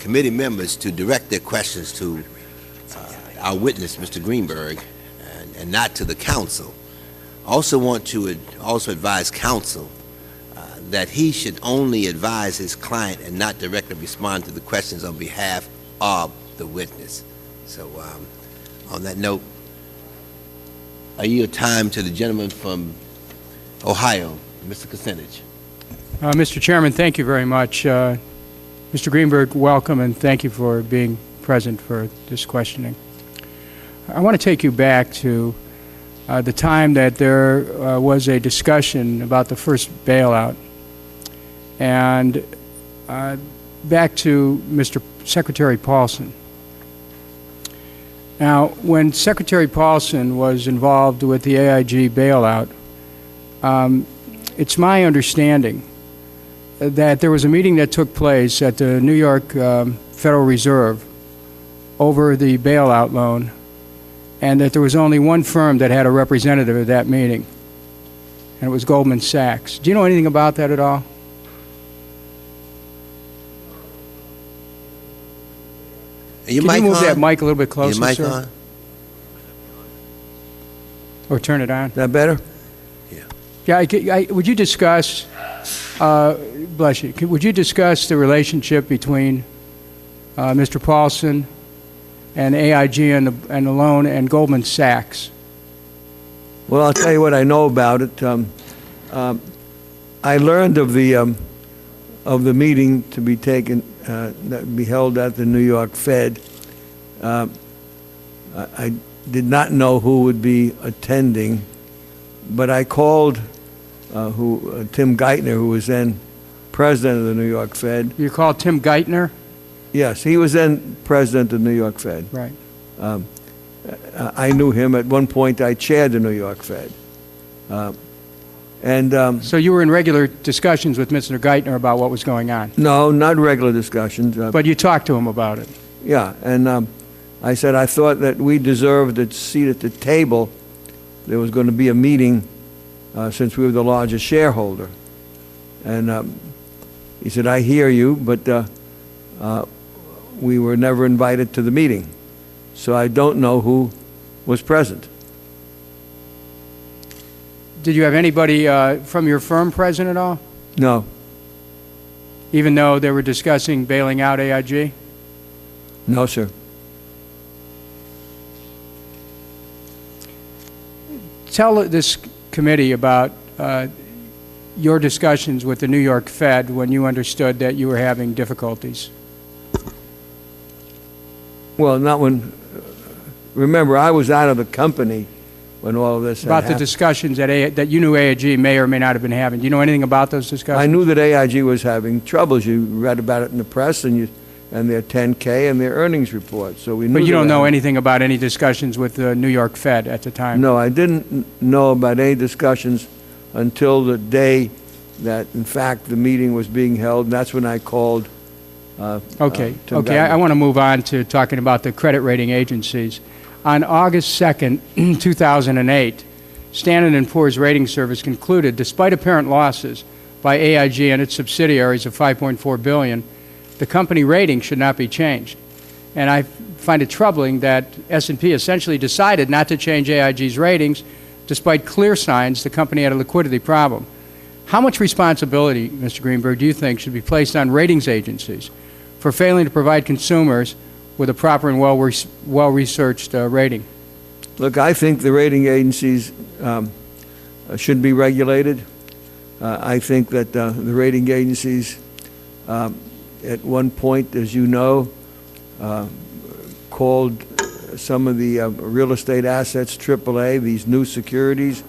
committee members to direct their questions to our witness, Mr. Greenberg, and not to the council. Also want to also advise counsel that he should only advise his client and not directly respond to the questions on behalf of the witness. So on that note, I yield time to the gentleman from Ohio, Mr. Kucinich. Mr. Chairman, thank you very much. Mr. Greenberg, welcome, and thank you for being present for this questioning. I want to take you back to the time that there was a discussion about the first bailout, and back to Mr. Secretary Paulson. Now, when Secretary Paulson was involved with the AIG bailout, it's my understanding that there was a meeting that took place at the New York Federal Reserve over the bailout loan, and that there was only one firm that had a representative at that meeting, and it was Goldman Sachs. Do you know anything about that at all? Can you move that mic a little bit closer, your mic sir? on? Or turn it on? Is that better? Yeah, would you discuss, bless you, would you discuss the relationship between Mr. Paulson and AIG and the loan and Goldman Sachs? Well, I'll tell you what I know about it. I learned of the meeting to be taken, that would be held at the New York Fed. I did not know who would be attending, but I called Tim Geithner, who was then president of the New York Fed. You called Tim Geithner? Yes, he was then president of the New York Fed. Right. I knew him. At one point, I chaired the New York Fed. So you were in regular discussions with Mr. Geithner about what was going on? No, not regular discussions. But you talked to him about it? Yeah, and I said I thought that we deserved a seat at the table. There was going to be a meeting since we were the largest shareholder. And he said, I hear you, but we were never invited to the meeting. So I don't know who was present. Did you have anybody from your firm present at all? No. Even though they were discussing bailing out AIG? No, sir. Tell this committee about your discussions with the New York Fed when you understood that you were having difficulties. Well, not when. Remember, I was out of the company when all of this had About the happened. Discussions that you knew AIG may or may not have been having. Do you know anything about those discussions? I knew that AIG was having troubles. You read about it in the press, and their 10K and their earnings report. So we knew. But you don't know having anything about any discussions with the New York Fed at the time? No, I didn't know about any discussions until the day that, in fact, the meeting was being held, and that's when I called. Okay. Tim Okay. Geithner. I want to move on to talking about the credit rating agencies. On August 2nd, 2008, Standard & Poor's Rating Service concluded, despite apparent losses by AIG and its subsidiaries of $5.4 billion, the company rating should not be changed. And I find it troubling that S&P essentially decided not to change AIG's ratings, despite clear signs the company had a liquidity problem. How much responsibility, Mr. Greenberg, do you think should be placed on ratings agencies for failing to provide consumers with a proper and well-researched rating? Look, I think the rating agencies should be regulated. I think that the rating agencies, at one point, as you know, called some of the real estate assets AAA, these new securities,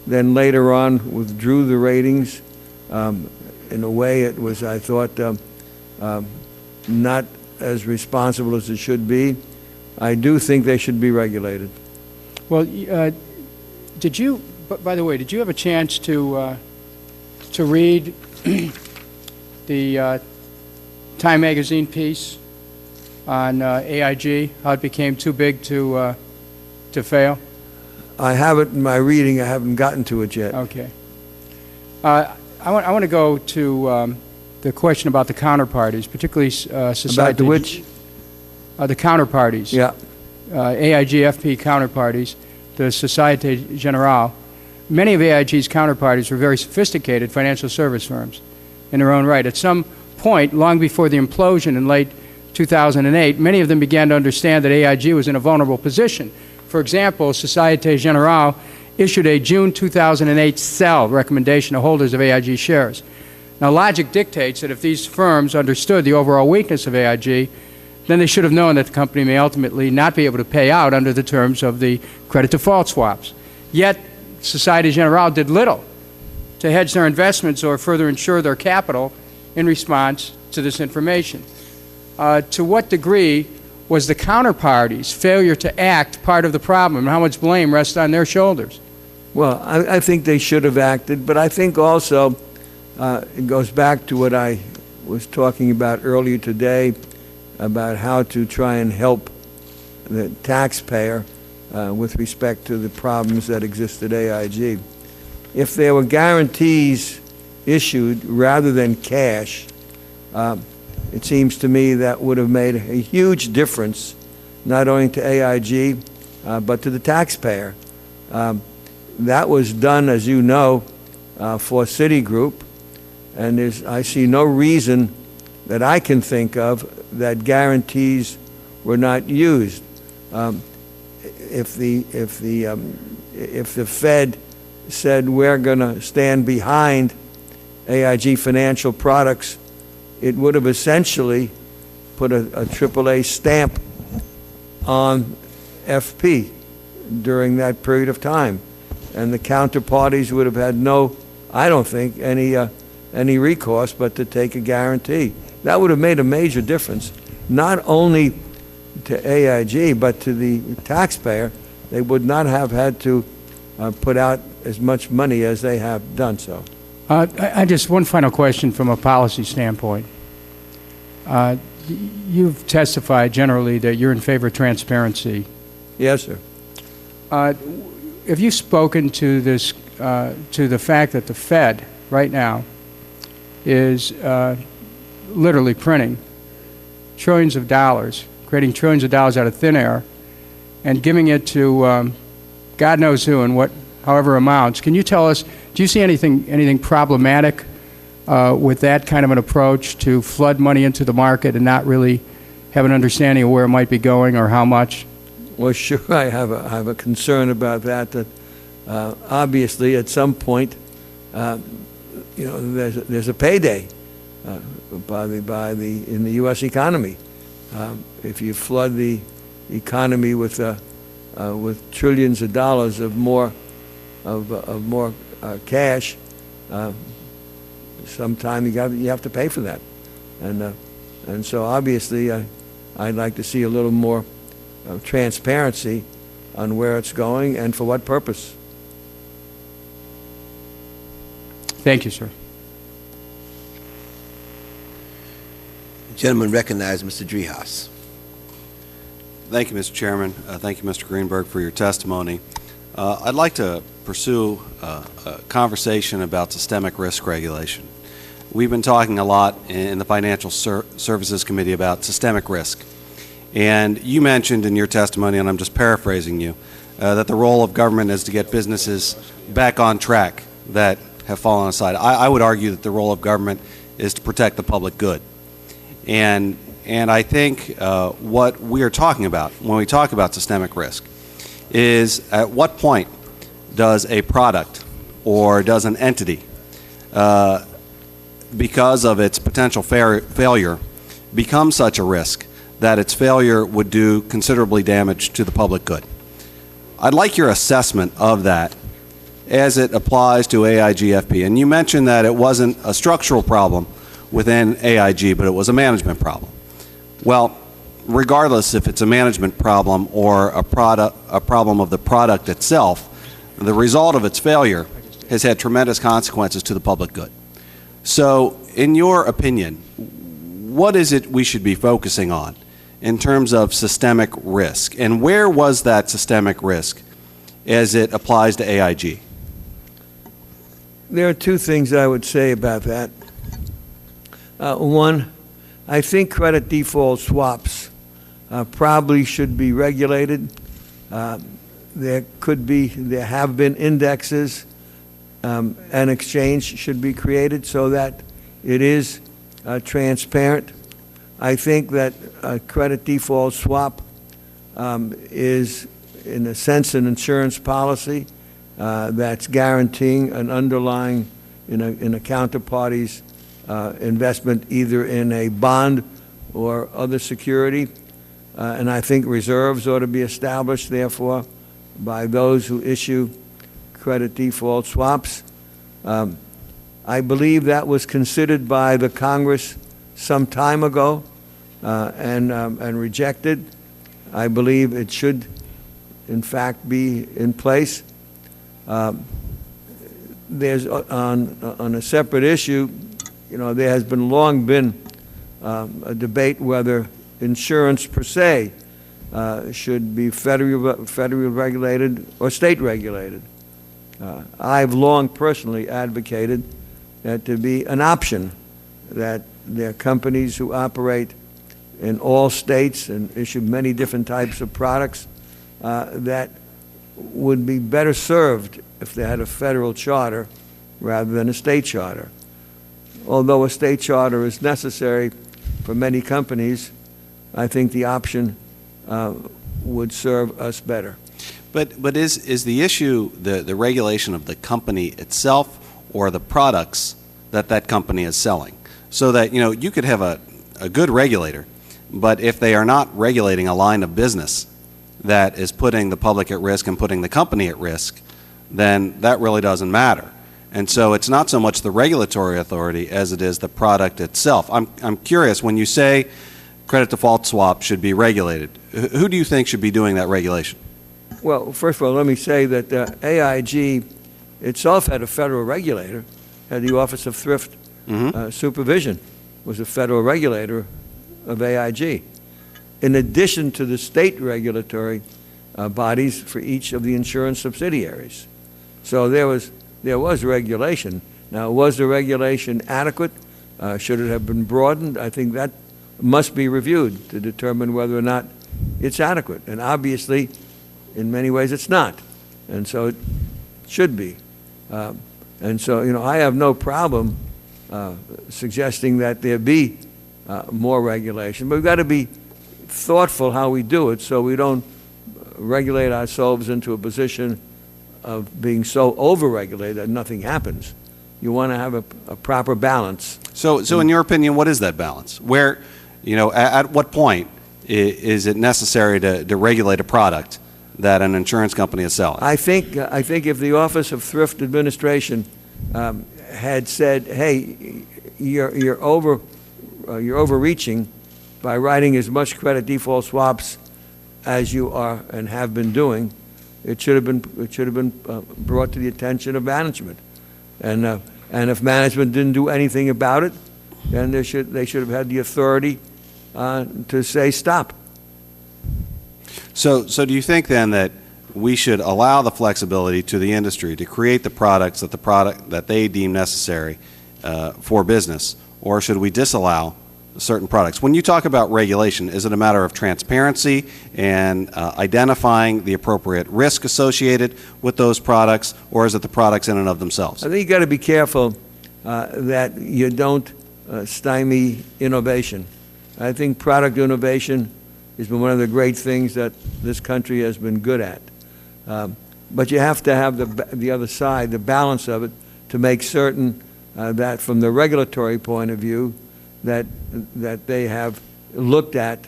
then later on withdrew the ratings. In a way, it was, I thought, not as responsible as it should be. I do think they should be regulated. Well, did you, by the way, did you have a chance to read the Time magazine piece on AIG, how it became too big to fail? I have it in my reading. I haven't gotten to it yet. Okay. I want to go to the question about the counterparties, particularly Societe. About the which? The counterparties. Yeah. AIG FP counterparties, the Societe Generale. Many of AIG's counterparties were very sophisticated financial service firms in their own right. At some point, long before the implosion in late 2008, many of them began to understand that AIG was in a vulnerable position. For example, Societe Generale issued a June 2008 sell recommendation to holders of AIG shares. Now, logic dictates that if these firms understood the overall weakness of AIG, then they should have known that the company may ultimately not be able to pay out under the terms of the credit default swaps. Yet, Societe Generale did little to hedge their investments or further insure their capital in response to this information. To what degree was the counterparty's failure to act part of the problem, and how much blame rests on their shoulders? Well, I think they should have acted, but I think also it goes back to what I was talking about earlier today about how to try and help the taxpayer with respect to the problems that exist at AIG. If there were guarantees issued rather than cash, it seems to me that would have made a huge difference, not only to AIG, but to the taxpayer. That was done, as you know, for Citigroup, and I see no reason that I can think of that guarantees were not used. If the Fed said we're going to stand behind AIG Financial Products, it would have essentially put a AAA stamp on FP during that period of time, and the counterparties would have had no, I don't think, any recourse but to take a guarantee. That would have made a major difference, not only to AIG but to the taxpayer. They would not have had to put out as much money as they have done so. I just one final question from a policy standpoint. You've testified generally that you're in favor of transparency. Yes, sir. Have you spoken to this, to the fact that the Fed right now is literally printing trillions of dollars, creating trillions of dollars out of thin air, and giving it to God knows who and however amounts? Can you tell us, do you see anything problematic with that kind of an approach to flood money into the market and not really have an understanding of where it might be going or how much? Well, sure, I have a concern about that. That obviously, at some point, there's a payday in the U.S. economy. If you flood the economy with trillions of dollars of more cash, sometime you have to pay for that, and so obviously I'd like to see a little more transparency on where it's going and for what purpose. Thank you, sir. The gentleman recognized Mr. Driehaus. Thank you, Mr. Chairman. Thank you, Mr. Greenberg, for your testimony. I'd like to pursue a conversation about systemic risk regulation. We've been talking a lot in the Financial Services Committee about systemic risk. And you mentioned in your testimony, and I'm just paraphrasing you, that the role of government is to get businesses back on track that have fallen aside. I would argue that the role of government is to protect the public good. And I think what we are talking about when we talk about systemic risk is at what point does a product or does an entity, because of its potential failure, become such a risk that its failure would do considerably damage to the public good. I'd like your assessment of that as it applies to AIG FP. And you mentioned that it wasn't a structural problem within AIG, but it was a management problem. Well, regardless if it's a management problem or a problem of the product itself, the result of its failure has had tremendous consequences to the public good. So, in your opinion, what is it we should be focusing on in terms of systemic risk? And where was that systemic risk as it applies to AIG? There are two things I would say about that. One, I think credit default swaps probably should be regulated. There have been indexes, an exchange should be created so that it is transparent. I think that a credit default swap is, in a sense, an insurance policy that's guaranteeing an underlying in a counterparty's investment, either in a bond or other security. And I think reserves ought to be established, therefore, by those who issue credit default swaps. I believe that was considered by the Congress some time ago and rejected. I believe it should, in fact, be in place. There's on a separate issue, there has long been a debate whether insurance per se should be federally regulated or state regulated. I've long personally advocated that to be an option, that there are companies who operate in all states and issue many different types of products that would be better served if they had a federal charter rather than a state charter. Although a state charter is necessary for many companies, I think the option would serve us better. But is the issue the regulation of the company itself or the products that company is selling? So that, you could have a good regulator, but if they are not regulating a line of business that is putting the public at risk and putting the company at risk, then that really doesn't matter. And so it's not so much the regulatory authority as it is the product itself. I'm curious, when you say credit default swap should be regulated, who do you think should be doing that regulation? Well, first of all, let me say that AIG itself had a federal regulator, had the Office of Thrift Supervision, was a federal regulator of AIG, in addition to the state regulatory bodies for each of the insurance subsidiaries. So there was regulation. Now, was the regulation adequate? Should it have been broadened? I think that must be reviewed to determine whether or not it's adequate. And obviously, in many ways, it's not. And so it should be. And so, I have no problem suggesting that there be more regulation. But we've got to be thoughtful how we do it so we don't regulate ourselves into a position of being so over-regulated that nothing happens. You want to have a proper balance. So in your opinion, what is that balance? Where, at what point is it necessary to regulate a product that an insurance company is selling? I think if the Office of Thrift Administration had said, "Hey, you're overreaching by writing as much credit default swaps as you are and have been doing," it should have been brought to the attention of management, and if management didn't do anything about it, then they should have had the authority to say stop. So do you think then that we should allow the flexibility to the industry to create the products that they deem necessary for business, or should we disallow certain products? When you talk about regulation, is it a matter of transparency and identifying the appropriate risk associated with those products, or is it the products in and of themselves? I think you've got to be careful that you don't stymie innovation. I think product innovation has been one of the great things that this country has been good at. But you have to have the other side, the balance of it, to make certain that from the regulatory point of view, that they have looked at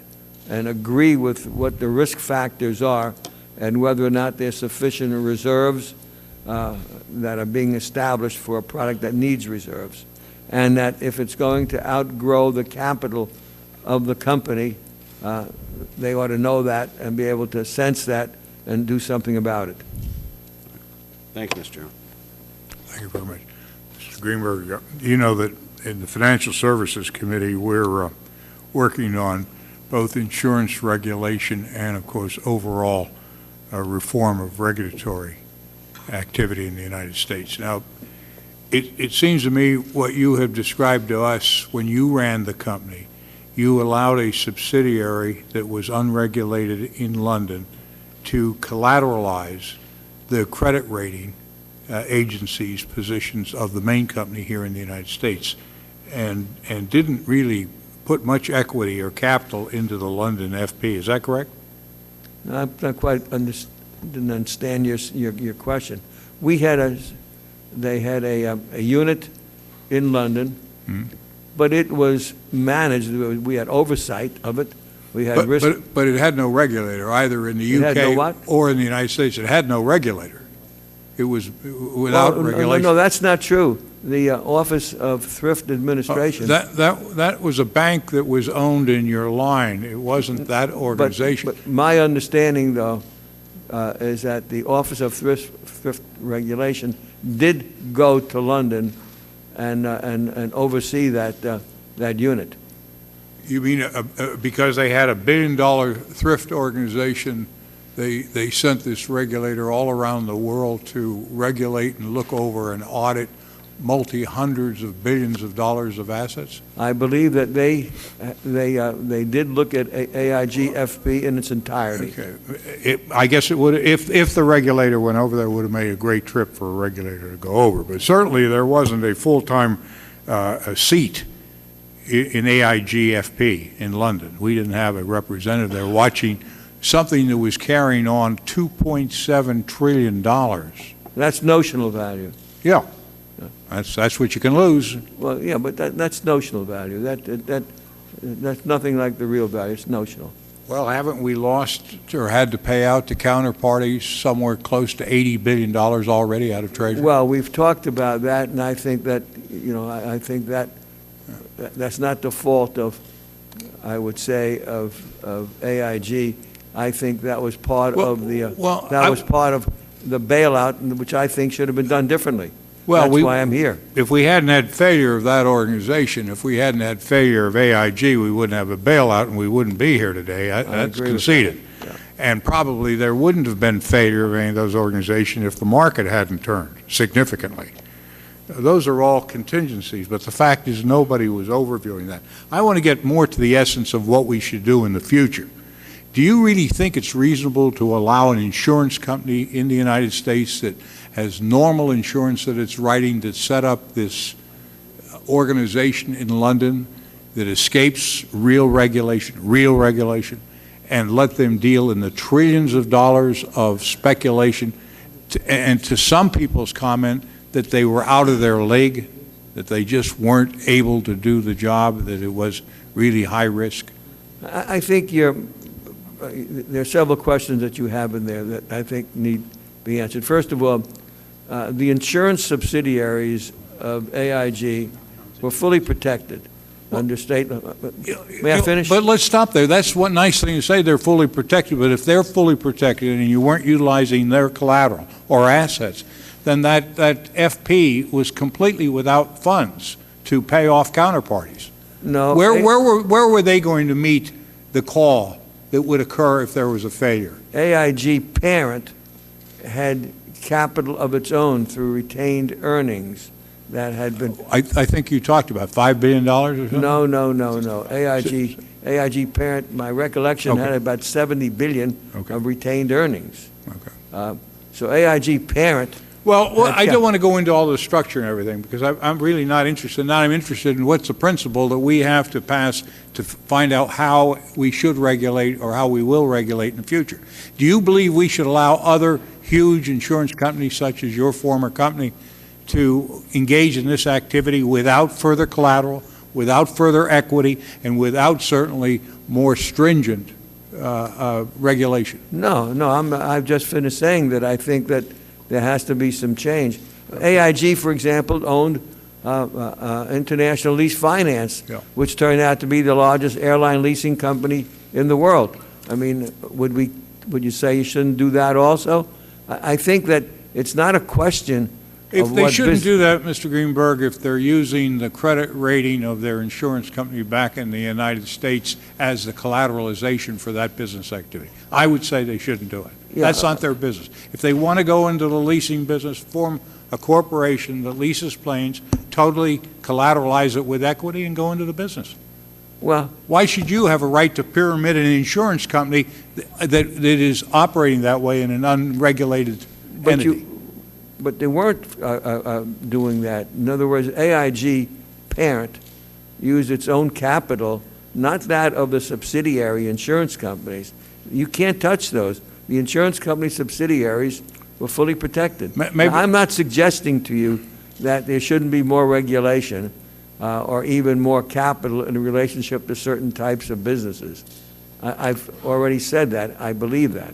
and agree with what the risk factors are and whether or not there's sufficient reserves that are being established for a product that needs reserves. And that if it's going to outgrow the capital of the company, they ought to know that and be able to sense that and do something about it. Thank you, Mr. Chairman. Thank you very much. Mr. Greenberg, you know that in the Financial Services Committee, we're working on both insurance regulation and, of course, overall reform of regulatory activity in the United States. Now, It seems to me what you have described to us when you ran the company, you allowed a subsidiary that was unregulated in London to collateralize the credit rating agencies' positions of the main company here in the United States, and didn't really put much equity or capital into the London FP. Is that correct? I'm not quite didn't understand your question. They had a unit in London, but it was managed. We had oversight of it. We had risk. But it had no regulator either in the It had no UK what? or in the United States. It had no regulator. It was without regulation. No, that's not true. The Office of Thrift Administration. That was a bank that was owned in your line. It wasn't that organization. But my understanding, though, is that the Office of Thrift Regulation did go to London and oversee that unit. You mean because they had $1 billion thrift organization, they sent this regulator all around the world to regulate and look over and audit multi-hundreds of billions of dollars of assets? I believe that they did look at AIG FP in its entirety. Okay. I guess it would, if the regulator went over there, it would have made a great trip for a regulator to go over. But certainly there wasn't a full-time seat in AIG FP in London. We didn't have a representative there watching something that was carrying on $2.7 trillion. That's notional value. Yeah. That's what you can lose. Well, yeah, but that's notional value. That's nothing like the real value. It's notional. Well, haven't we lost or had to pay out to counterparties somewhere close to $80 billion already out of Treasury? Well, we've talked about that, and I think that, I think that that's not the fault of, I would say, of AIG. I think that was part of the bailout, which I think should have been done differently. Well, that's why I'm here. If we hadn't had failure of that organization, if we hadn't had failure of AIG, we wouldn't have a bailout and we wouldn't be here today. That's conceded. Yeah. And probably there wouldn't have been failure of any of those organizations if the market hadn't turned significantly. Those are all contingencies, but the fact is nobody was overviewing that. I want to get more to the essence of what we should do in the future. Do you really think it's reasonable to allow an insurance company in the United States that has normal insurance that it's writing to set up this organization in London that escapes real regulation, and let them deal in the trillions of dollars of speculation, and to some people's comment that they were out of their league, that they just weren't able to do the job, that it was really high risk? I think there are several questions that you have in there that I think need to be answered. First of all, the insurance subsidiaries of AIG were fully protected under state. May I finish? But let's stop there. That's one nice thing to say, they're fully protected. But if they're fully protected and you weren't utilizing their collateral or assets, then that FP was completely without funds to pay off counterparties. No. Where were they going to meet the call that would occur if there was a failure? AIG parent had capital of its own through retained earnings that had been. I think you talked about $5 billion or something? No. AIG parent, my recollection, had about $70 billion of retained earnings. Okay. So AIG parent. Well, I don't want to go into all the structure and everything because I'm really not interested. Now I'm interested in what's the principle that we have to pass to find out how we should regulate or how we will regulate in the future. Do you believe we should allow other huge insurance companies such as your former company to engage in this activity without further collateral, without further equity, and without certainly more stringent regulation? No, I've just finished saying that I think that there has to be some change. AIG, for example, owned International Lease Finance, which turned out to be the largest airline leasing company in the world. I mean, would you say you shouldn't do that also? I think that it's not a question if they shouldn't do that, Mr. Greenberg, if they're using the credit rating of their insurance company back in the United States as the collateralization for that business activity. I would say they shouldn't do it. That's not their business. If they want to go into the leasing business, form a corporation that leases planes, totally collateralize it with equity, and go into the business. Well, Why should you have a right to pyramid an insurance company that is operating that way in an unregulated entity? but they weren't doing that. In other words, AIG parent used its own capital, not that of the subsidiary insurance companies. You can't touch those. The insurance company subsidiaries were fully protected. Maybe, I'm not suggesting to you that there shouldn't be more regulation or even more capital in relationship to certain types of businesses. I've already said that. I believe that.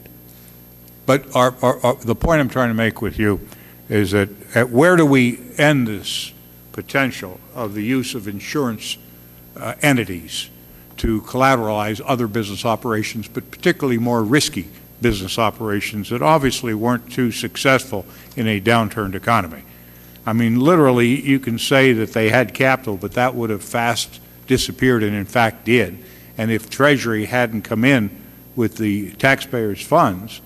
but the point I'm trying to make with you is that where do we end this potential of the use of insurance entities to collateralize other business operations, but particularly more risky business operations that obviously weren't too successful in a downturned economy? I mean, literally, you can say that they had capital, but that would have fast disappeared, and in fact did. And if Treasury hadn't come in with the taxpayers' funds,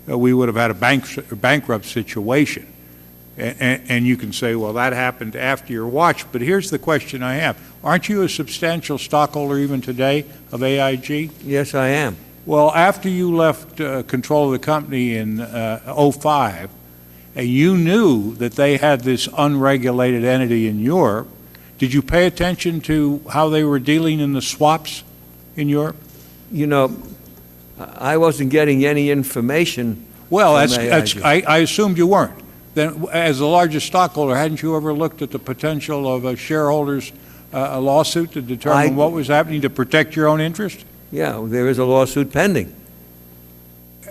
we would have had a bankrupt situation. And you can say, well, that happened after your watch. But here's the question I have. Aren't you a substantial stockholder even today of AIG? Yes, I am. Well, after you left control of the company in '05, and you knew that they had this unregulated entity in Europe, did you pay attention to how they were dealing in the swaps in Europe? You know, I wasn't getting any information. Well, from I assumed you weren't. Then, as the largest stockholder, hadn't you ever looked at the potential of a shareholder's a lawsuit to determine what was happening to protect your own interest? Yeah, there is a lawsuit pending.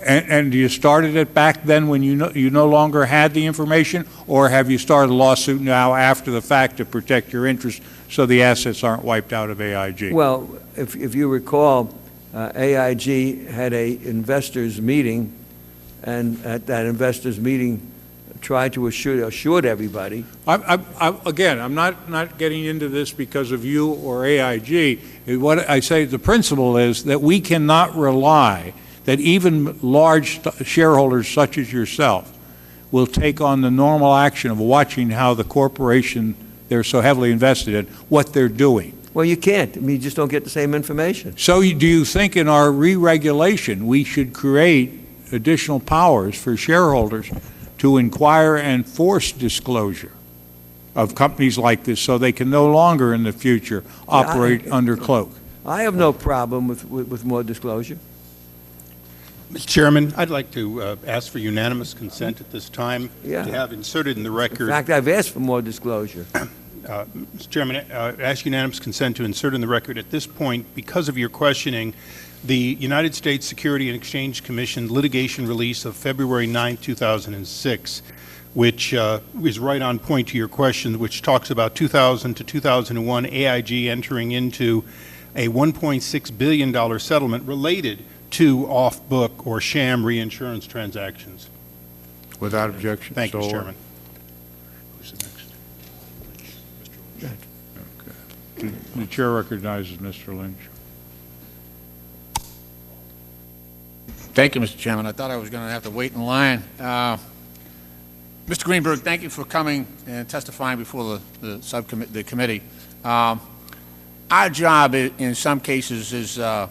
And you started it back then when you no longer had the information, or have you started a lawsuit now after the fact to protect your interest so the assets aren't wiped out of AIG? Well, if you recall, AIG had a investors meeting, and at that investors meeting tried to assured everybody. Again, I'm not getting into this because of you or AIG. What I say, the principle is that we cannot rely that even large shareholders such as yourself will take on the normal action of watching how the corporation they're so heavily invested in, what they're doing. Well, you can't. I mean, you just don't get the same information. So do you think in our re-regulation we should create additional powers for shareholders to inquire and force disclosure of companies like this so they can no longer in the future operate under cloak? I have no problem with more disclosure. Mr. Chairman, I'd like to ask for unanimous consent at this time Yeah. to have inserted in the record. In fact, I've asked for more disclosure. Mr. Chairman, ask unanimous consent to insert in the record at this point, because of your questioning, the United States Security and Exchange Commission litigation release of February 9, 2006, which is right on point to your question, which talks about 2000 to 2001 AIG entering into a $1.6 billion settlement related to off-book or sham reinsurance transactions. Without objection. Thank you, Mr. So Chairman. Who's the next? Okay. The chair recognizes Mr. Lynch. Thank you, Mr. Chairman. I thought I was going to have to wait in line. Mr. Greenberg, thank you for coming and testifying before the committee. Our job in some cases is, and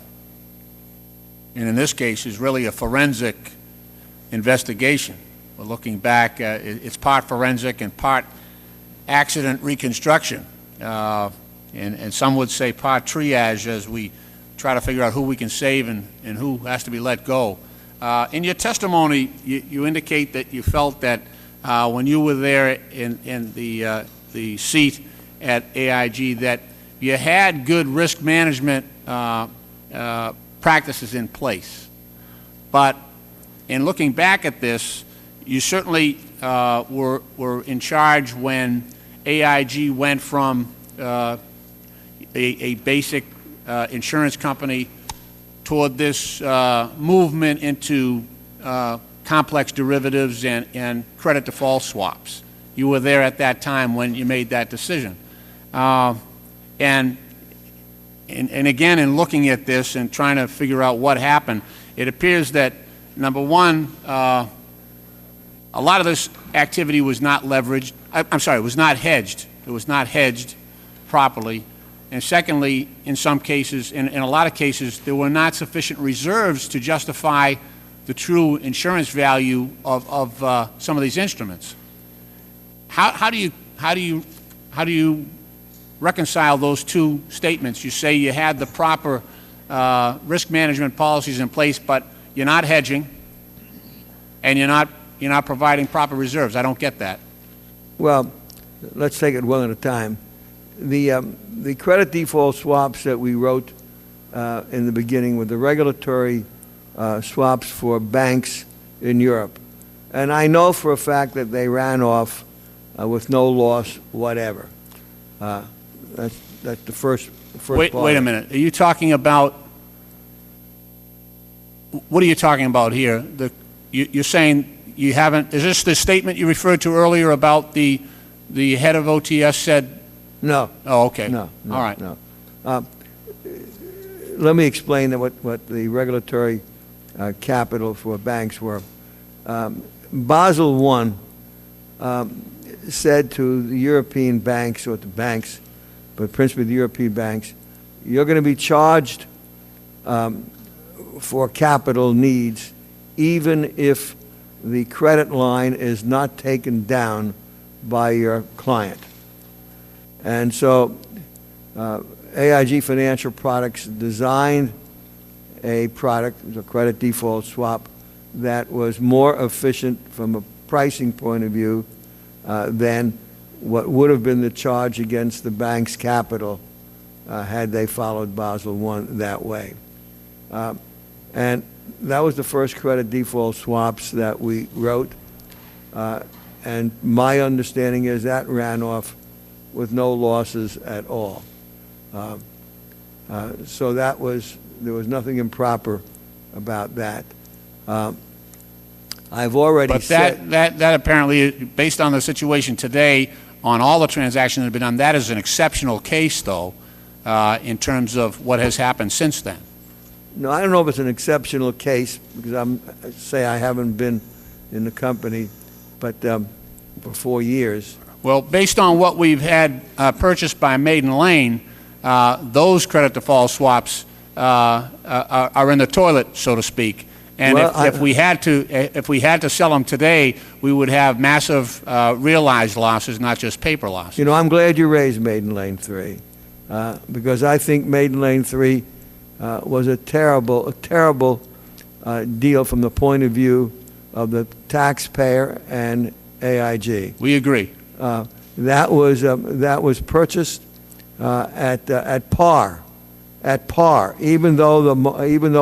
in this case, is really a forensic investigation. We're looking back, it's part forensic and part accident reconstruction, and some would say part triage as we try to figure out who we can save and who has to be let go. In your testimony, you indicate that you felt that when you were there in the seat at AIG that you had good risk management practices in place. But in looking back at this, you certainly were in charge when AIG went from a basic insurance company toward this movement into complex derivatives and credit default swaps. You were there at that time when you made that decision. And again, in looking at this and trying to figure out what happened, it appears that number one, a lot of this activity was not leveraged. I'm sorry, it was not hedged. It was not hedged properly. And secondly, in some cases, in a lot of cases, there were not sufficient reserves to justify the true insurance value of some of these instruments. How do you reconcile those two statements? You say you had the proper risk management policies in place, but you're not hedging, and you're not providing proper reserves. I don't get that. Well, let's take it one at a time. The credit default swaps that we wrote in the beginning were the regulatory swaps for banks in Europe. And I know for a fact that they ran off with no loss whatever. That's the first part. Wait a minute. Are you talking about, what are you talking about here? You're saying you haven't, is this the statement you referred to earlier about the head of OTS said? No. Oh, okay. No. All right. No. Let me explain what the regulatory capital for banks were. Basel I said to the European banks, or to banks, but principally the European banks, you're going to be charged for capital needs even if the credit line is not taken down by your client. And so AIG Financial Products designed a product, a credit default swap, that was more efficient from a pricing point of view than what would have been the charge against the bank's capital had they followed Basel I that way. And that was the first credit default swaps that we wrote. And my understanding is that ran off with no losses at all. So there was nothing improper about that. I've already said... But that apparently, based on the situation today, on all the transactions that have been done, that is an exceptional case, though, in terms of what has happened since then. No, I don't know if it's an exceptional case, because I haven't been in the company, but for 4 years. Well, based on what we've had purchased by Maiden Lane, those credit default swaps are in the toilet, so to speak. And well, if we had to sell them today, we would have massive realized losses, not just paper losses. You know, I'm glad you raised Maiden Lane 3, because I think Maiden Lane 3 was a terrible deal from the point of view of the taxpayer and AIG. We agree. That was purchased at par, even though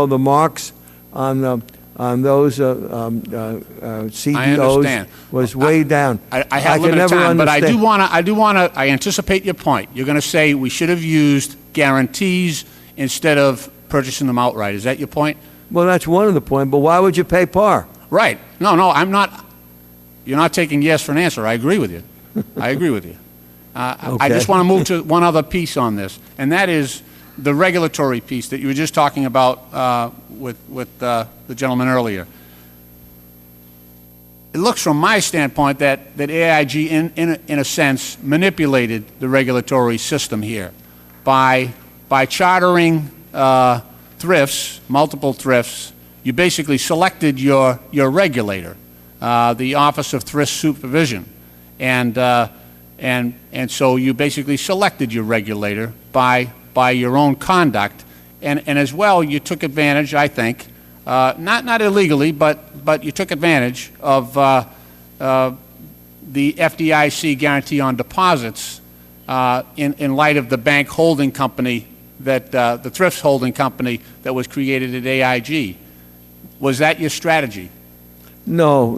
the marks on those CDOs was way down. I have limited time, but I anticipate your point. You're going to say we should have used guarantees instead of purchasing them outright. Is that your point? Well, that's one of the points, but why would you pay par? Right. No, I'm not. You're not taking yes for an answer. I agree with you. I agree with you. Okay. I just want to move to one other piece on this, and that is the regulatory piece that you were just talking about with the gentleman earlier. It looks from my standpoint that AIG, in a sense, manipulated the regulatory system here by chartering thrifts, multiple thrifts. You basically selected your regulator, the Office of Thrift Supervision, and so you basically selected your regulator by your own conduct, and as well you took advantage, I think, not illegally, but you took advantage of the FDIC guarantee on deposits in light of the bank holding company the thrift holding company that was created at AIG. Was that your strategy? No,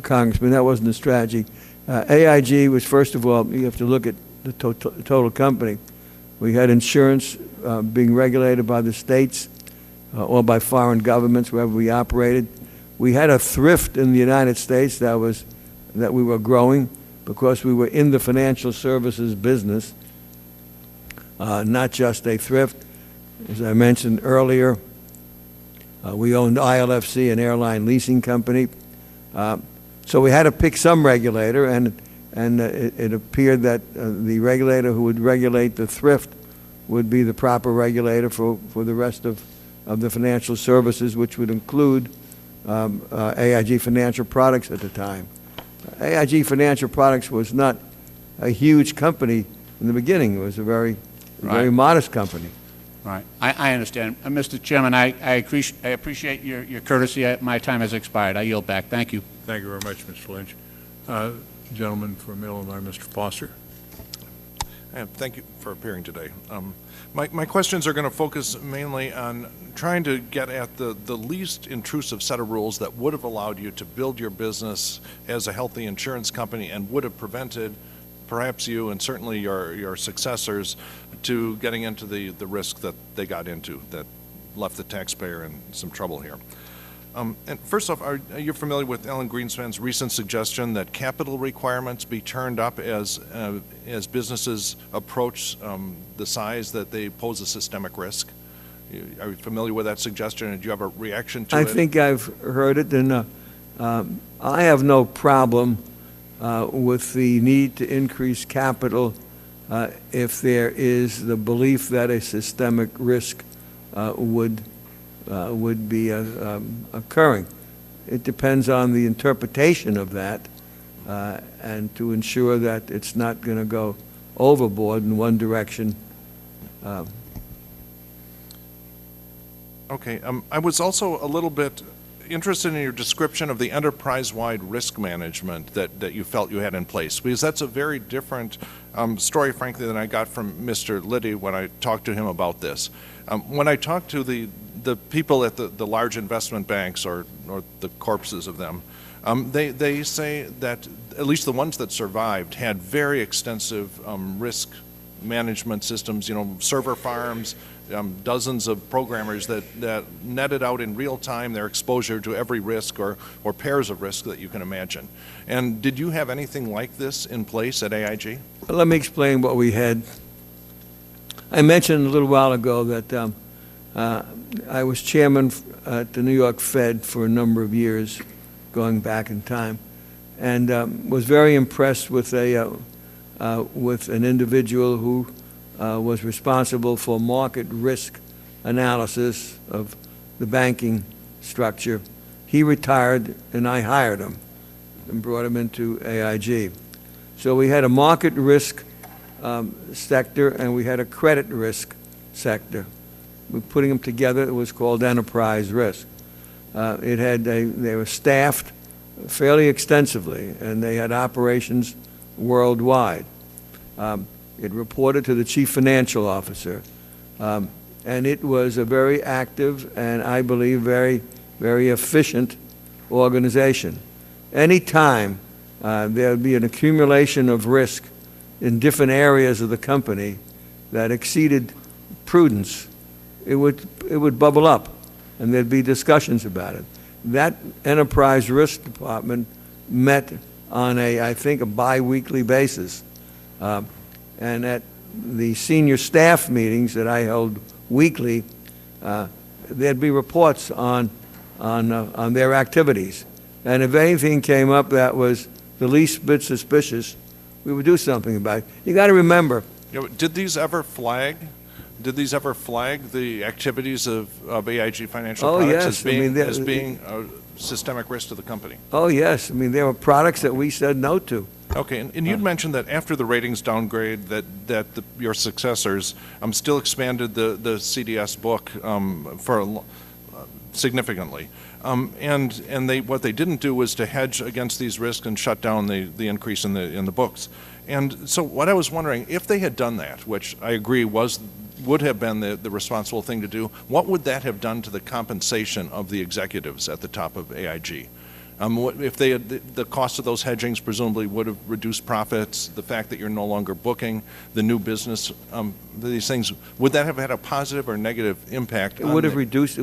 Congressman, that wasn't the strategy. AIG was, first of all, you have to look at the total company. We had insurance being regulated by the states or by foreign governments, wherever we operated. We had a thrift in the United States that we were growing because we were in the financial services business, not just a thrift. As I mentioned earlier, We owned ILFC, an airline leasing company. So we had to pick some regulator, and it appeared that the regulator who would regulate the thrift would be the proper regulator for the rest of the financial services, which would include AIG Financial Products at the time. AIG Financial Products was not a huge company in the beginning. It was a very modest company. Right. I understand. Mr. Chairman, I appreciate your courtesy. My time has expired. I yield back. Thank you. Thank you very much, Mr. Lynch. Gentleman from Illinois, Mr. Foster. Thank you for appearing today. My questions are going to focus mainly on trying to get at the least intrusive set of rules that would have allowed you to build your business as a healthy insurance company and would have prevented perhaps you and certainly your successors to getting into the risk that they got into that left the taxpayer in some trouble here. And first off, are you familiar with Alan Greenspan's recent suggestion that capital requirements be turned up as businesses approach the size that they pose a systemic risk? Are you familiar with that suggestion, and do you have a reaction to it? I think I've heard it, and I have no problem with the need to increase capital if there is the belief that a systemic risk would be occurring. It depends on the interpretation of that, and to ensure that it's not going to go overboard in one direction. Okay. I was also a little bit interested in your description of the enterprise-wide risk management that you felt you had in place, because that's a very different story, frankly, than I got from Mr. Liddy when I talked to him about this. When I talked to the people at the large investment banks or the corpses of them, they say that at least the ones that survived had very extensive risk management systems, server farms, dozens of programmers that netted out in real time their exposure to every risk or pairs of risk that you can imagine. And did you have anything like this in place at AIG? Let me explain what we had. I mentioned a little while ago that I was chairman at the New York Fed for a number of years, going back in time, and was very impressed with an individual who was responsible for market risk analysis of the banking structure. He retired, and I hired him and brought him into AIG. So we had a market risk sector, and we had a credit risk sector. We're putting them together. It was called enterprise risk. They were staffed fairly extensively, and they had operations worldwide. It reported to the chief financial officer, and it was a very active and, I believe, very, very efficient organization. Any time there would be an accumulation of risk in different areas of the company that exceeded prudence, it would bubble up, and there'd be discussions about it. That enterprise risk department met on I think, a bi-weekly basis. And at the senior staff meetings that I held weekly, there'd be reports on their activities. And if anything came up that was the least bit suspicious, we would do something about it. You got to remember. Did these ever flag? Did these ever flag the activities of AIG Financial Products as being a systemic risk to the company? Oh, yes. I mean, there were products that we said no to. Okay, and you'd mentioned that after the ratings downgrade, your successors still expanded the CDS book significantly, and what they didn't do was to hedge against these risks and shut down the increase in the books. And so, what I was wondering, if they had done that, which I agree would have been the responsible thing to do, what would that have done to the compensation of the executives at the top of AIG? If they had, the cost of those hedgings presumably would have reduced profits, the fact that you're no longer booking the new business, these things, would that have had a positive or negative impact? It would have reduced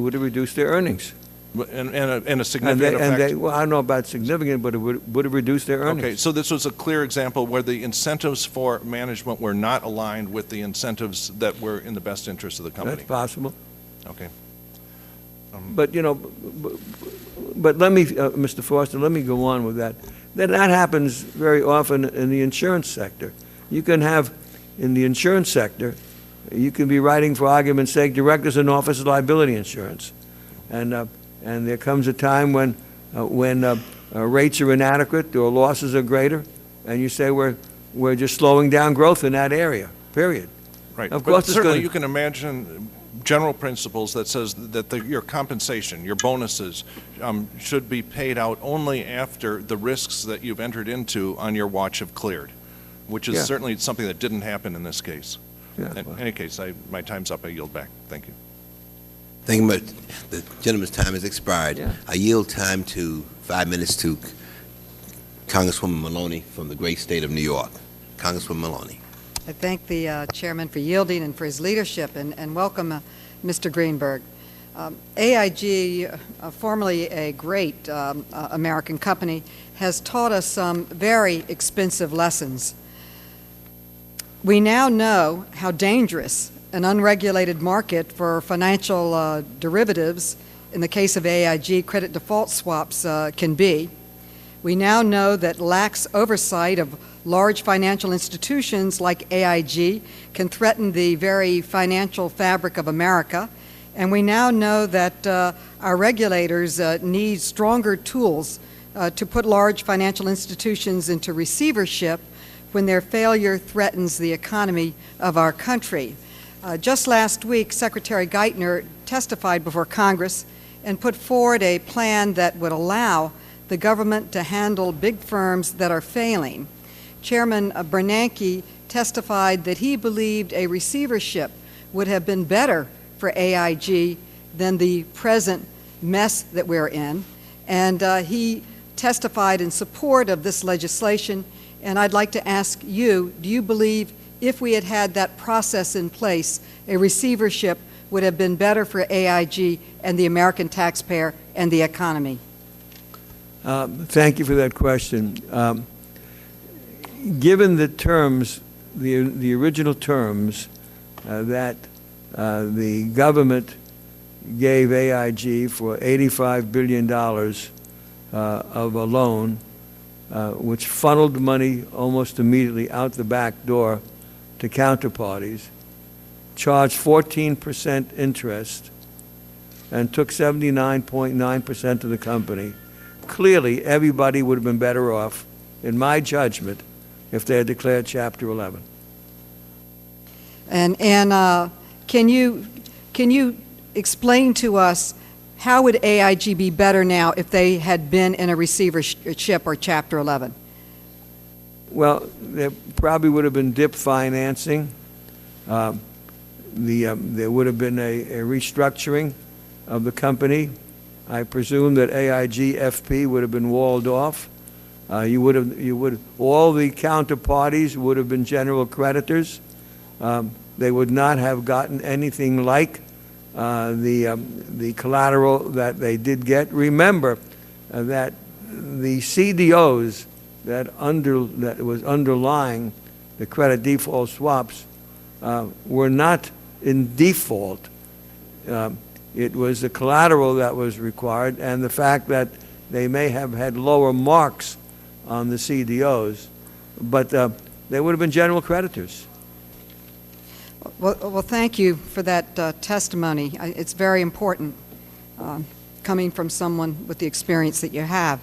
their earnings. And a significant effect? Well, I don't know about significant, but it would have reduced their earnings. Okay, so this was a clear example where the incentives for management were not aligned with the incentives that were in the best interest of the company. That's possible. Okay. But, but let me, Mr. Foster, let me go on with that. That happens very often in the insurance sector. You can have, in the insurance sector, you can be writing, for argument's sake, directors and officers liability insurance. And there comes a time when rates are inadequate or losses are greater, and you say we're just slowing down growth in that area, period. Right. Of But course it's certainly gonna- you can imagine general principles that says that your compensation, your bonuses, should be paid out only after the risks that you've entered into on your watch have cleared, which is Yeah. certainly something that didn't happen in this case. Yeah, In any case, my time's up. I yield back. Thank you. Thank you much. The gentleman's time has expired. Yeah. I yield time to 5 minutes to Congresswoman Maloney from the great state of New York. Congresswoman Maloney. I thank the chairman for yielding and for his leadership, and welcome Mr. Greenberg. AIG, formerly a great American company, has taught us some very expensive lessons. We now know how dangerous an unregulated market for financial derivatives, in the case of AIG, credit default swaps, can be. We now know that lax oversight of large financial institutions like AIG can threaten the very financial fabric of America. And we now know that our regulators need stronger tools to put large financial institutions into receivership when their failure threatens the economy of our country. Just last week, Secretary Geithner testified before Congress and put forward a plan that would allow the government to handle big firms that are failing. Chairman Bernanke testified that he believed a receivership would have been better for AIG than the present mess that we're in. And he testified in support of this legislation. And I'd like to ask you, do you believe if we had had that process in place, a receivership would have been better for AIG and the American taxpayer and the economy? Thank you for that question. Given the terms, the original terms that the government gave AIG for $85 billion of a loan, which funneled money almost immediately out the back door to counterparties, charged 14% interest, and took 79.9% of the company. Clearly, everybody would have been better off, in my judgment, if they had declared Chapter 11. And can you explain to us how would AIG be better now if they had been in a receivership or Chapter 11? Well, there probably would have been DIP financing. There would have been a restructuring of the company. I presume that AIG FP would have been walled off. All the counterparties would have been general creditors. They would not have gotten anything like the collateral that they did get. Remember that the CDOs that was underlying the credit default swaps were not in default. It was the collateral that was required, and the fact that they may have had lower marks on the CDOs, but they would have been general creditors. Well, thank you for that testimony. It's very important coming from someone with the experience that you have.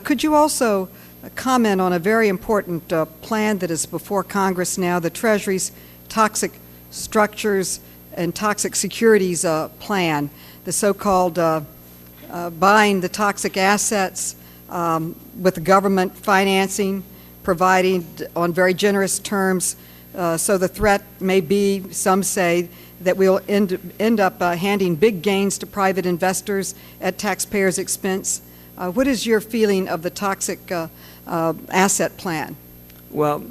Could you also comment on a very important plan that is before Congress now, the Treasury's Toxic Structures and Toxic Securities plan, the so-called buying the toxic assets with government financing, providing on very generous terms. So the threat may be, some say, that we'll end up handing big gains to private investors at taxpayers' expense. What is your feeling of the toxic asset plan? Well,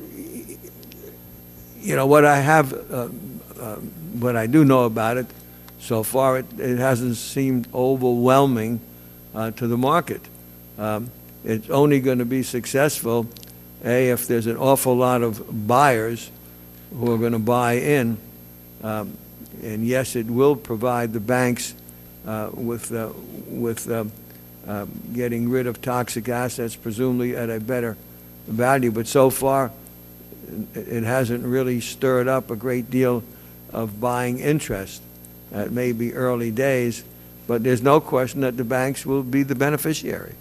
what I do know about it, so far it hasn't seemed overwhelming to the market. It's only going to be successful, if there's an awful lot of buyers who are going to buy in. And yes, it will provide the banks with getting rid of toxic assets, presumably at a better value. But so far, it hasn't really stirred up a great deal of buying interest. It may be early days, but there's no question that the banks will be the beneficiary.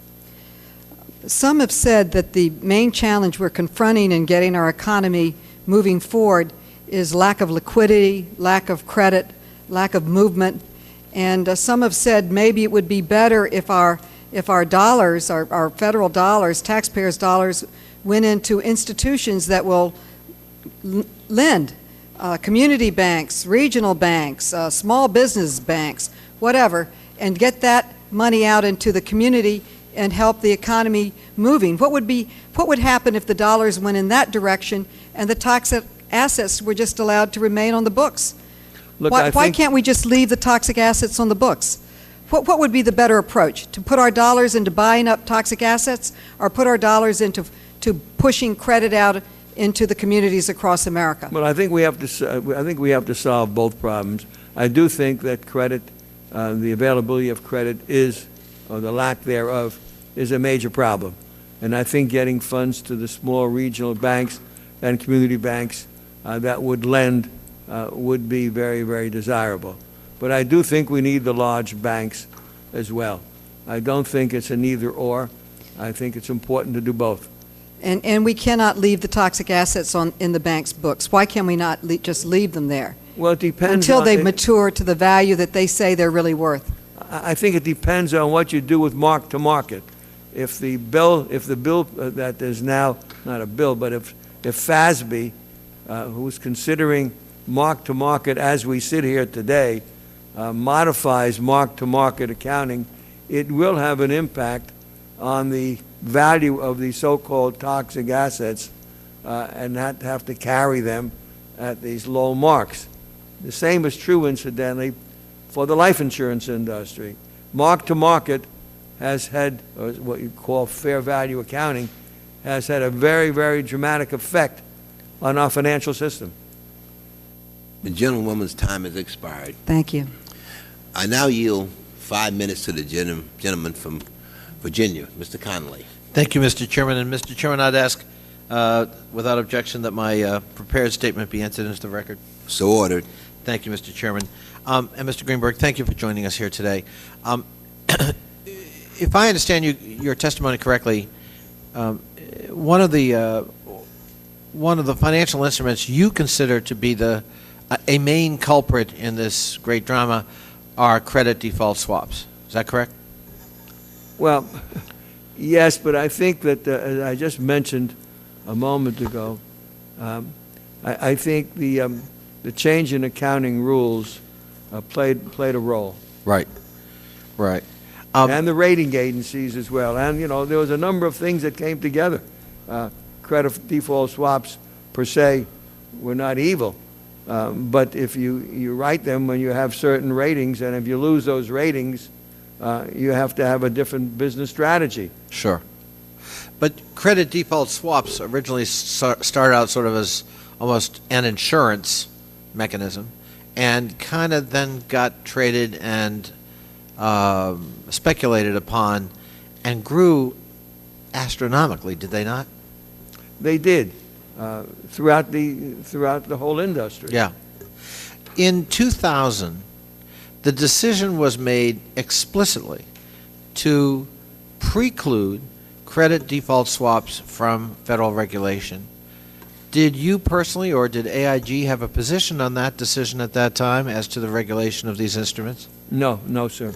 Some have said that the main challenge we're confronting in getting our economy moving forward is lack of liquidity, lack of credit, lack of movement, and some have said maybe it would be better if our dollars, our federal dollars, taxpayers' dollars, went into institutions that will lend, community banks, regional banks, small business banks, whatever, and get that money out into the community and help the economy moving. What would happen if the dollars went in that direction and the toxic assets were just allowed to remain on the books? Look, why can't we just leave the toxic assets on the books? What would be the better approach? To put our dollars into buying up toxic assets, or put our dollars into pushing credit out into the communities across America? Well, I think we have to solve both problems. I do think that credit, the availability of credit is, or the lack thereof, is a major problem. And I think getting funds to the small regional banks and community banks that would lend would be very, very desirable. But I do think we need the large banks as well. I don't think it's an either or. I think it's important to do both. And we cannot leave the toxic assets in the bank's books. Why can we not just leave them there? Well, it depends until they mature to the value that they say they're really worth. I think it depends on what you do with mark to market. If the bill that is now not a bill, but if FASB, who's considering mark to market as we sit here today, modifies mark to market accounting, it will have an impact on the value of the so-called toxic assets and not have to carry them at these low marks. The same is true, incidentally, for the life insurance industry. Mark to market has had, or what you call fair value accounting, has had a very, very dramatic effect on our financial system. The gentlewoman's time has expired. Thank you. I now yield 5 minutes to the gentleman from Virginia, Mr. Connolly. Thank you, Mr. Chairman. And Mr. Chairman, I'd ask, without objection, that my prepared statement be entered into the record. So ordered. Thank you, Mr. Chairman. And Mr. Greenberg, thank you for joining us here today. If I understand your testimony correctly, one of the financial instruments you consider to be a main culprit in this great drama are credit default swaps. Is that correct? Well, yes, but I think that, as I just mentioned a moment ago, I think the change in accounting rules played a role. Right. Right. And the rating agencies as well. And, there was a number of things that came together. Credit default swaps, per se, were not evil. But if you write them when you have certain ratings, and if you lose those ratings, you have to have a different business strategy. Sure. But credit default swaps originally started out sort of as almost an insurance mechanism, and kind of then got traded and speculated upon and grew astronomically, did they not? They did, throughout the whole industry. Yeah. In 2000, the decision was made explicitly to preclude credit default swaps from federal regulation. Did you personally or did AIG have a position on that decision at that time as to the regulation of these instruments? No, sir.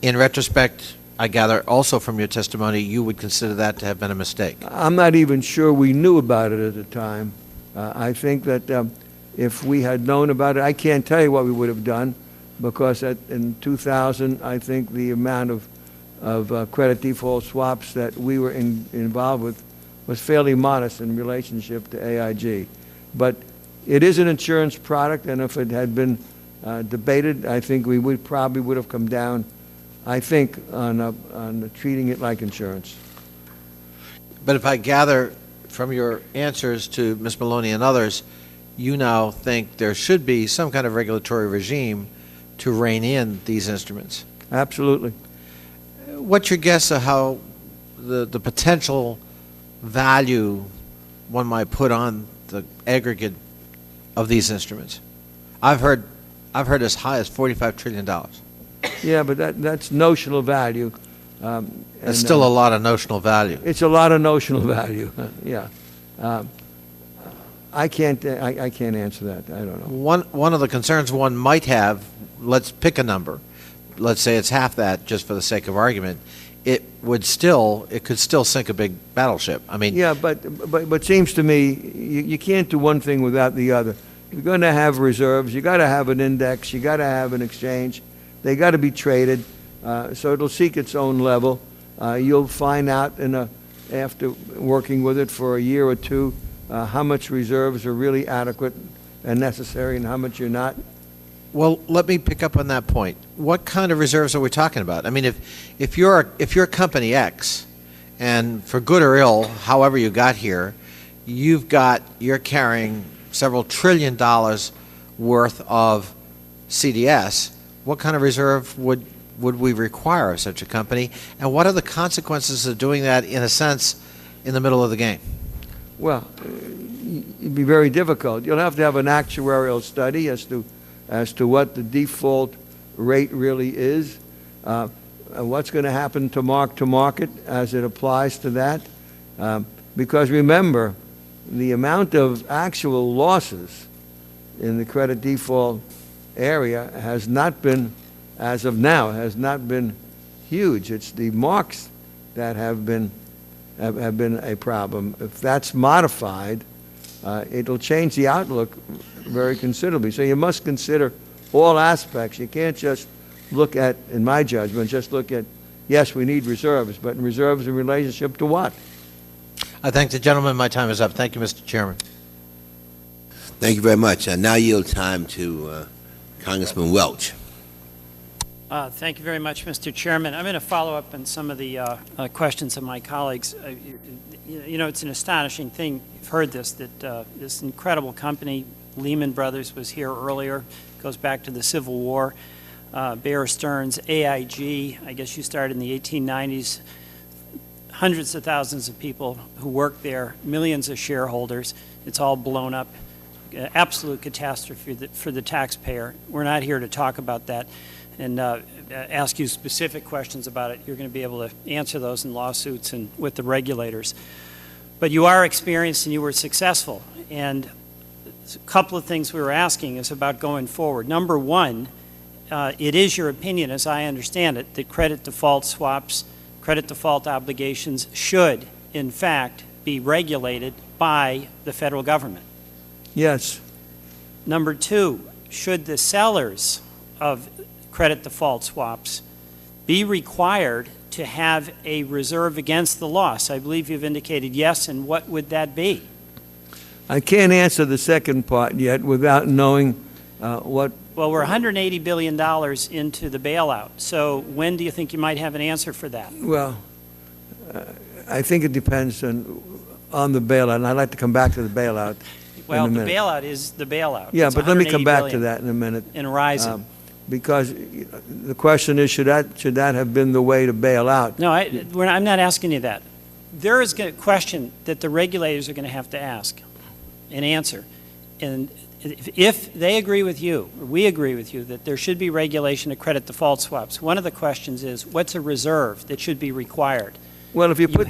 In retrospect, I gather also from your testimony, you would consider that to have been a mistake. I'm not even sure we knew about it at the time. I think that if we had known about it, I can't tell you what we would have done, because in 2000, I think the amount of credit default swaps that we were involved with was fairly modest in relationship to AIG. But it is an insurance product, and if it had been debated, I think we probably would have come down, I think, on treating it like insurance. But if I gather from your answers to Ms. Maloney and others, you now think there should be some kind of regulatory regime to rein in these instruments. Absolutely. What's your guess of how the potential value one might put on the aggregate of these instruments? I've heard as high as $45 trillion. Yeah, but that's notional value. That's still a lot of notional value. It's a lot of notional value. Yeah. I can't answer that. I don't know. One of the concerns one might have, let's pick a number. Let's say it's half that, just for the sake of argument. It could still sink a big battleship. I mean, yeah, but seems to me you can't do one thing without the other. You're going to have reserves. You got to have an index. You got to have an exchange. They got to be traded, so it'll seek its own level. You'll find out after working with it for a year or two how much reserves are really adequate and necessary, and how much you're not. well, let me pick up on that point. What kind of reserves are we talking about? I mean, if you're company X, and for good or ill, however you got here, you're carrying several $1 trillion worth of CDS. What kind of reserve would we require of such a company, and what are the consequences of doing that, in a sense, in the middle of the game? Well, it'd be very difficult. You'll have to have an actuarial study as to what the default rate really is, what's going to happen to market as it applies to that. Because remember, the amount of actual losses in the credit default area has not been, as of now, has not been huge. It's the marks that have been a problem. If that's modified, it'll change the outlook very considerably. So you must consider all aspects. You can't just look at, in my judgment, just look at, yes, we need reserves, but reserves in relationship to what? I thank the gentleman. My time is up. Thank you, Mr. Chairman. Thank you very much. I now yield time to Congressman Welch. Thank you very much, Mr. Chairman. I'm going to follow up on some of the questions of my colleagues. You know, it's an astonishing thing. You've heard this, that this incredible company, Lehman Brothers, was here earlier, goes back to the Civil War. Bear Stearns, AIG, I guess you started in the 1890s. Hundreds of thousands of people who work there, millions of shareholders. It's all blown up. Absolute catastrophe for the taxpayer. We're not here to talk about that and ask you specific questions about it. You're going to be able to answer those in lawsuits and with the regulators. But you are experienced and you were successful. And a couple of things we were asking is about going forward. Number one, it is your opinion, as I understand it, that credit default swaps, credit default obligations should, in fact, be regulated by the federal government. Yes. Number two, should the sellers of credit default swaps be required to have a reserve against the loss? I believe you've indicated yes, and what would that be? I can't answer the second part yet without knowing what. Well, we're $180 billion into the bailout, so when do you think you might have an answer for that? Well, I think it depends on the bailout, and I'd like to come back to the bailout. Well, the bailout is the bailout. Yeah, it's but let me come back billion to that in a minute. And rising. Because the question is, should that have been the way to bail out? No, I'm not asking you that. There is a question that the regulators are going to have to ask and answer. And if they agree with you, or we agree with you, that there should be regulation of credit default swaps, one of the questions is, what's a reserve that should be required? Well, if you put,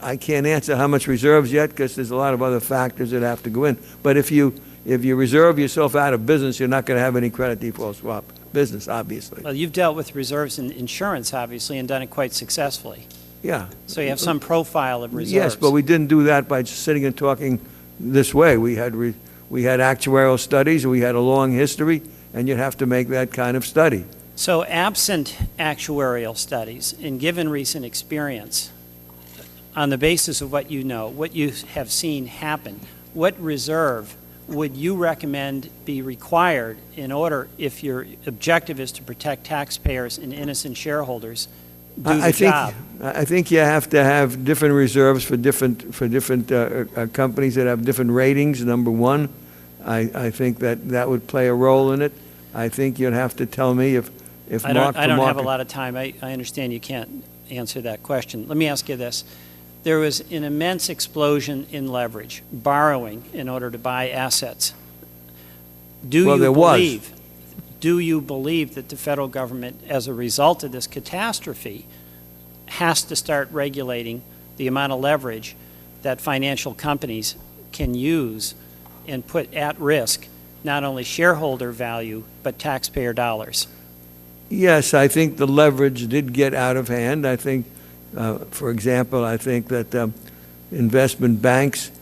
I can't answer how much reserves yet because there's a lot of other factors that have to go in. But if you reserve yourself out of business, you're not going to have any credit default swap business, obviously. Well, you've dealt with reserves in insurance, obviously, and done it quite successfully. Yeah. So you have some profile of reserves. Yes, but we didn't do that by just sitting and talking this way. We had actuarial studies, we had a long history, and you'd have to make that kind of study. So absent actuarial studies, and given recent experience, on the basis of what you know, what you have seen happen, what reserve would you recommend be required in order, if your objective is to protect taxpayers and innocent shareholders, do the job? I think you have to have different reserves for different companies that have different ratings, number one. I think that would play a role in it. I think you'd have to tell me if I mark don't, to I don't have a market. lot of time. I understand you can't answer that question. Let me ask you this. There was an immense explosion in leverage, borrowing in order to buy assets. Do you believe that the federal government, as a result of this catastrophe, has to start regulating the amount of leverage that financial companies can use and put at risk not only shareholder value, but taxpayer dollars? Yes, I think the leverage did get out of hand. I think, for example, I think that investment banks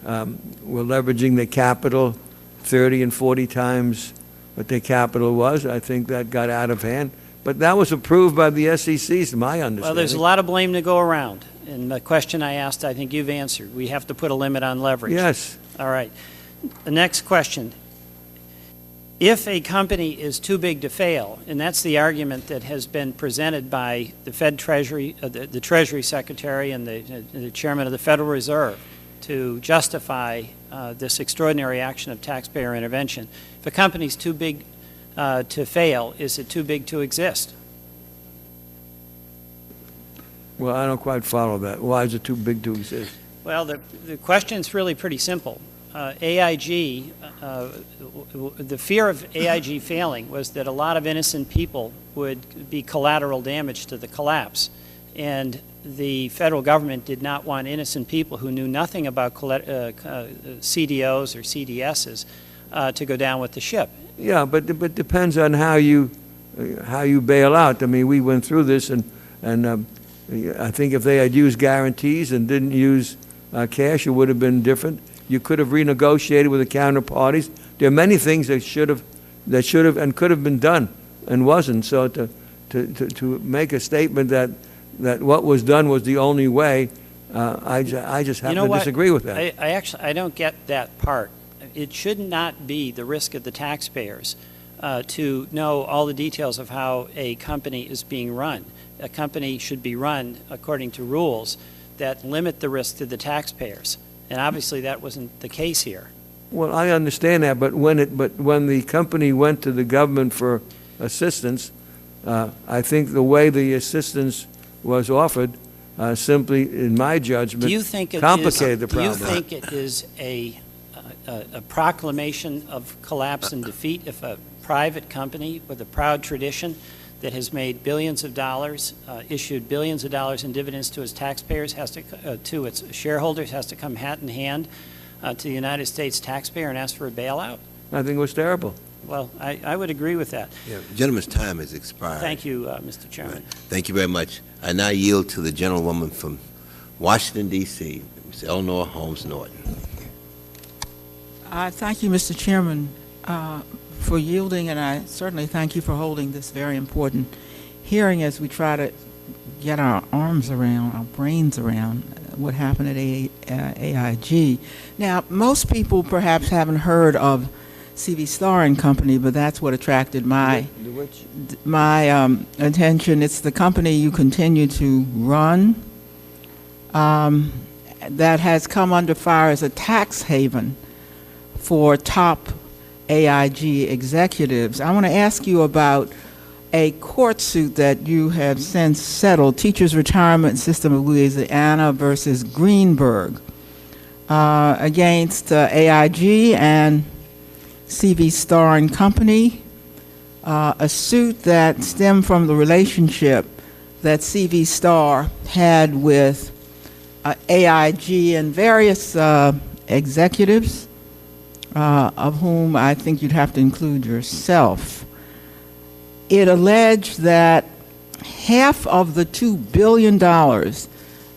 were leveraging their capital 30 and 40 times what their capital was. I think that got out of hand. But that was approved by the SEC, to my understanding. Well, there's a lot of blame to go around. And the question I asked, I think you've answered. We have to put a limit on leverage. Yes. All right. The next question. If a company is too big to fail, and that's the argument that has been presented by the Fed Treasury, the Treasury Secretary and the Chairman of the Federal Reserve to justify this extraordinary action of taxpayer intervention. If a company's too big to fail, is it too big to exist? Well, I don't quite follow that. Why is it too big to exist? Well, the question's really pretty simple. AIG, the fear of AIG failing was that a lot of innocent people would be collateral damage to the collapse. And the federal government did not want innocent people who knew nothing about CDOs or CDSs to go down with the ship. Yeah, but it depends on how you bail out. I mean, we went through this, and I think if they had used guarantees and didn't use cash, it would have been different. You could have renegotiated with the counterparties. There are many things that should have and could have been done and wasn't. So to make a statement that what was done was the only way, I just have to disagree with that. I don't get that part. It should not be the risk of the taxpayers to know all the details of how a company is being run. A company should be run according to rules that limit the risk to the taxpayers. And obviously that wasn't the case here. Well, I understand that, but when the company went to the government for assistance, I think the way the assistance was offered simply, in my judgment, complicated the problem. Do you think it is a proclamation of collapse and defeat if a private company with a proud tradition that has made billions of dollars, issued billions of dollars in dividends to its taxpayers, to its shareholders, has to come hat in hand to the United States taxpayer and ask for a bailout? I think it was terrible. Well, I would agree with that. Yeah, the gentleman's time has expired. Thank you, Mr. Chairman. Right. Thank you very much. I now yield to the gentlewoman from Washington, D.C., Ms. Eleanor Holmes Norton. Thank you, Mr. Chairman, for yielding, and I certainly thank you for holding this very important hearing as we try to get our arms around, our brains around what happened at AIG. Now, most people perhaps haven't heard of C.V. Starr and Company, but that's what attracted my attention. It's the company you continue to run that has come under fire as a tax haven for top AIG executives. I want to ask you about a court suit that you have since settled, Teachers Retirement System of Louisiana versus Greenberg, against AIG and C.V. Starr and Company, a suit that stemmed from the relationship that C.V. Starr had with AIG and various executives, of whom I think you'd have to include yourself. It alleged that half of the $2 billion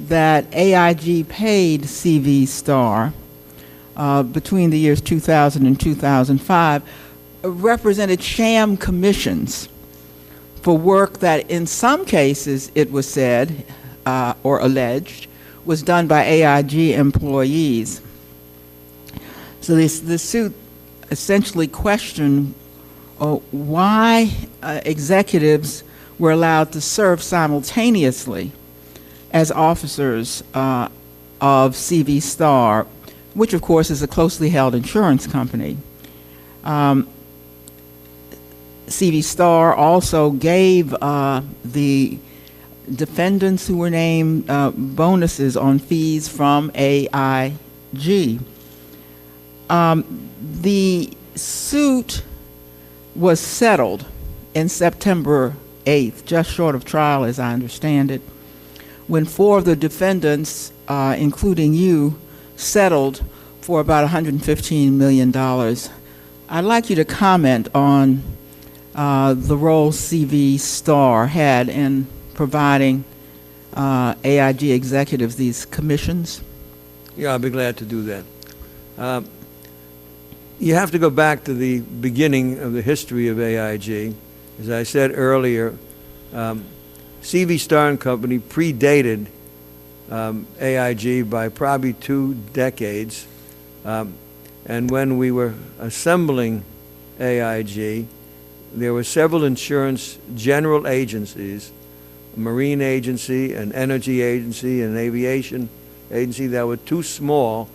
that AIG paid C.V. Starr between the years 2000 and 2005 represented sham commissions for work that in some cases, it was said or alleged, was done by AIG employees. So this suit essentially questioned why executives were allowed to serve simultaneously as officers of C.V. Starr, which of course is a closely held insurance company. CV Star also gave the defendants who were named bonuses on fees from AIG. The suit was settled in September 8th, just short of trial as I understand it, when 4 of the defendants, including you, settled for about $115 million. I'd like you to comment on the role CV Star had in providing AIG executives these commissions. Yeah, I'll be glad to do that. You have to go back to the beginning of the history of AIG. As I said earlier, CV Star and Company predated AIG by probably 2 decades. And when we were assembling AIG, there were several insurance general agencies, a marine agency, an energy agency, an aviation agency that were too small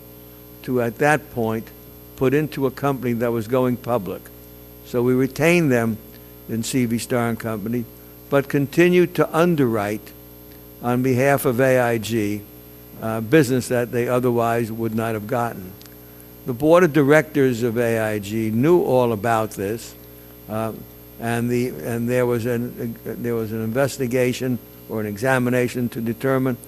to, at that point, put into a company that was going public. So we retained them in CV Star and Company, but continued to underwrite on behalf of AIG business that they otherwise would not have gotten. The board of directors of AIG knew all about this, and there was an investigation or an examination to determine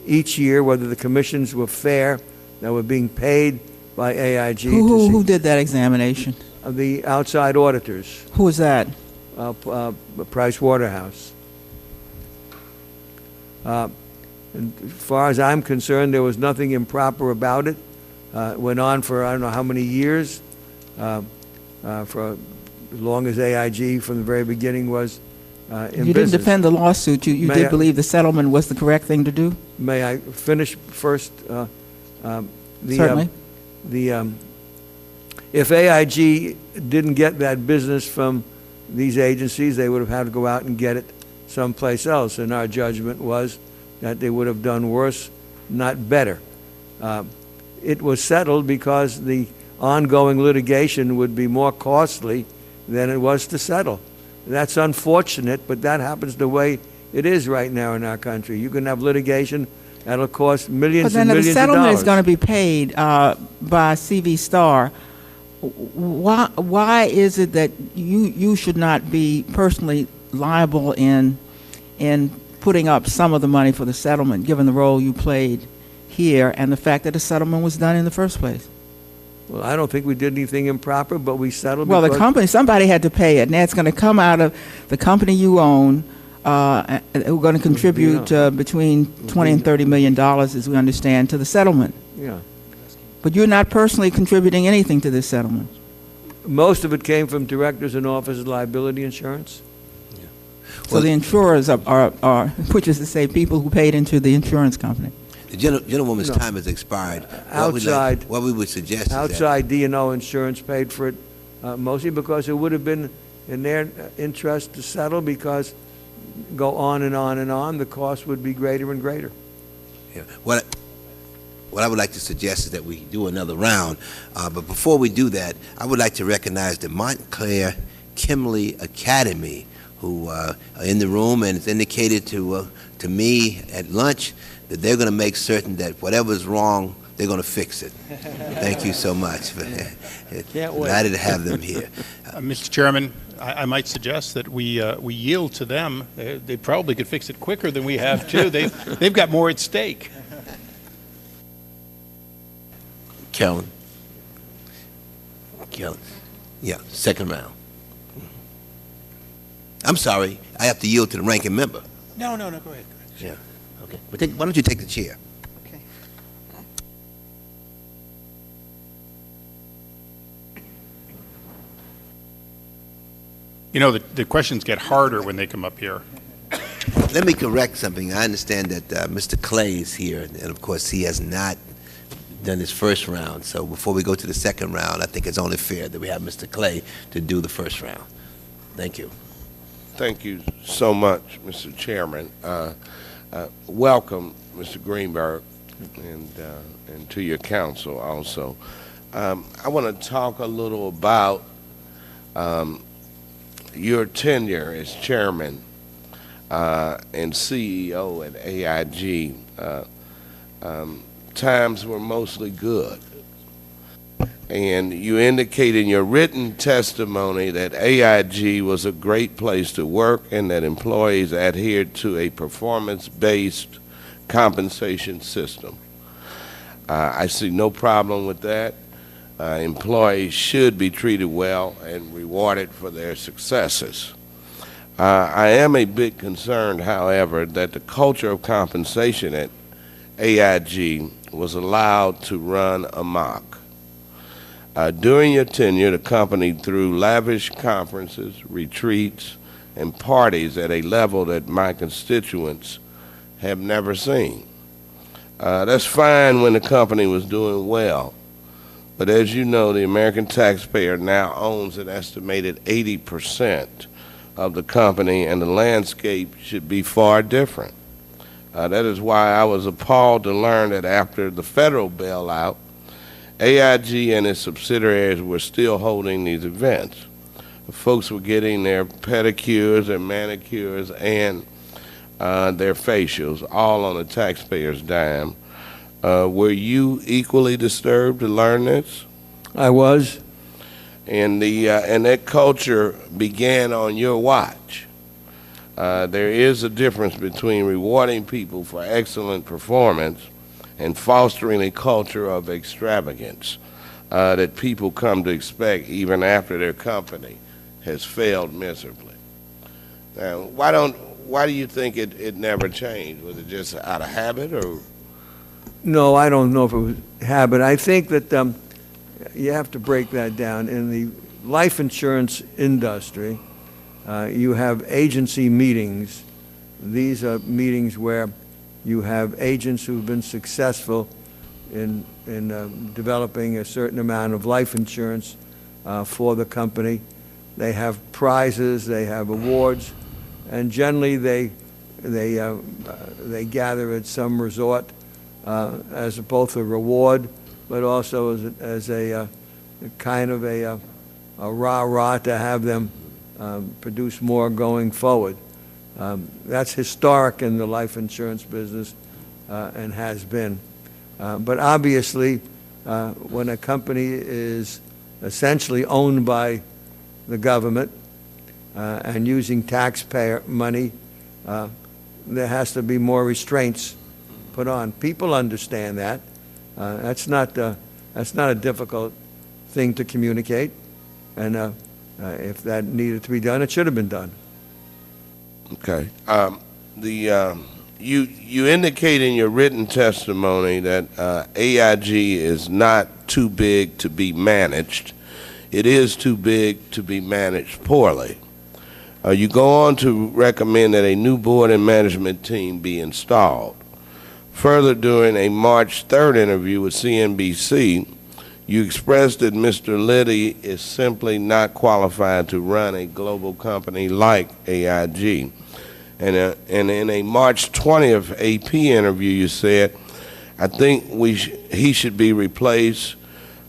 each year whether the commissions were fair that were being paid by AIG. Who did that examination? The outside auditors. Who was that? Price Waterhouse. And as far as I'm concerned, there was nothing improper about it. It went on for I don't know how many years, for as long as AIG from the very beginning was in business. You didn't defend the lawsuit. You did believe the settlement was the correct thing to do? May I finish first? Certainly. If AIG didn't get that business from these agencies, they would have had to go out and get it someplace else. And our judgment was that they would have done worse, not better. It was settled because the ongoing litigation would be more costly than it was to settle. That's unfortunate, but that happens the way it is right now in our country. You can have litigation that'll cost millions and millions of dollars. But then the settlement is going to be paid by CV Star. Why is it that you should not be personally liable in putting up some of the money for the settlement, given the role you played here and the fact that the settlement was done in the first place? Well, I don't think we did anything improper, but we settled. Well, the company, somebody had to pay it, and that's going to come out of the company you own. We're going to contribute between $20 and $30 million, as we understand, to the settlement. Yeah. But you're not personally contributing anything to this settlement. Most of it came from directors and officers liability insurance. Yeah. So the insurers are, which is to say, people who paid into the insurance company. The gentlewoman's time has expired. What we would suggest is outside D&O insurance paid for it mostly because it would have been in their interest to settle, because go on and on and on, the cost would be greater and greater. Yeah. What I would like to suggest is that we do another round. But before we do that, I would like to recognize the Montclair Kimley Academy, who are in the room, and it's indicated to me at lunch that they're going to make certain that whatever's wrong, they're going to fix it. Thank you so much. Can't wait. Delighted to have them here. Mr. Chairman, I might suggest that we yield to them. They probably could fix it quicker than we have, too. They've got more at stake. Carolyn. Yeah, second round. I'm sorry, I have to yield to the ranking member. No, go ahead. Yeah, okay. But why don't you take the chair? Okay. You know, the questions get harder when they come up here. Let me correct something. I understand that Mr. Clay is here, and of course he has not done his first round. So before we go to the second round, I think it's only fair that we have Mr. Clay to do the first round. Thank you. Thank you so much, Mr. Chairman. Welcome, Mr. Greenberg, and to your council also. I want to talk a little about your tenure as chairman and CEO at AIG, times were mostly good. And you indicate in your written testimony that AIG was a great place to work and that employees adhered to a performance-based compensation system. I see no problem with that. Employees should be treated well and rewarded for their successes. I am a bit concerned, however, that the culture of compensation at AIG was allowed to run amok. During your tenure, the company threw lavish conferences, retreats, and parties at a level that my constituents have never seen. That's fine when the company was doing well, but as you know, the American taxpayer now owns an estimated 80% of the company, and the landscape should be far different. That is why I was appalled to learn that after the federal bailout, AIG and its subsidiaries were still holding these events. The folks were getting their pedicures, their manicures, and their facials, all on the taxpayer's dime. Were you equally disturbed to learn this? I was. And that culture began on your watch. There is a difference between rewarding people for excellent performance and fostering a culture of extravagance that people come to expect even after their company has failed miserably. Now, why do you think it never changed? Was it just out of habit, or? No, I don't know if it was habit. I think that you have to break that down. In the life insurance industry, you have agency meetings. These are meetings where you have agents who've been successful in developing a certain amount of life insurance for the company. They have prizes, they have awards, and generally they gather at some resort as both a reward, but also as a kind of a rah-rah to have them produce more going forward. That's historic in the life insurance business and has been. But obviously, when a company is essentially owned by the government and using taxpayer money, there has to be more restraints put on. People understand that. That's not a difficult thing to communicate, and if that needed to be done, it should have been done. Okay. You indicate in your written testimony that AIG is not too big to be managed. It is too big to be managed poorly. You go on to recommend that a new board and management team be installed. Further, during a March 3rd interview with CNBC, you expressed that Mr. Liddy is simply not qualified to run a global company like AIG. And in a March 20th AP interview, you said, I think he should be replaced.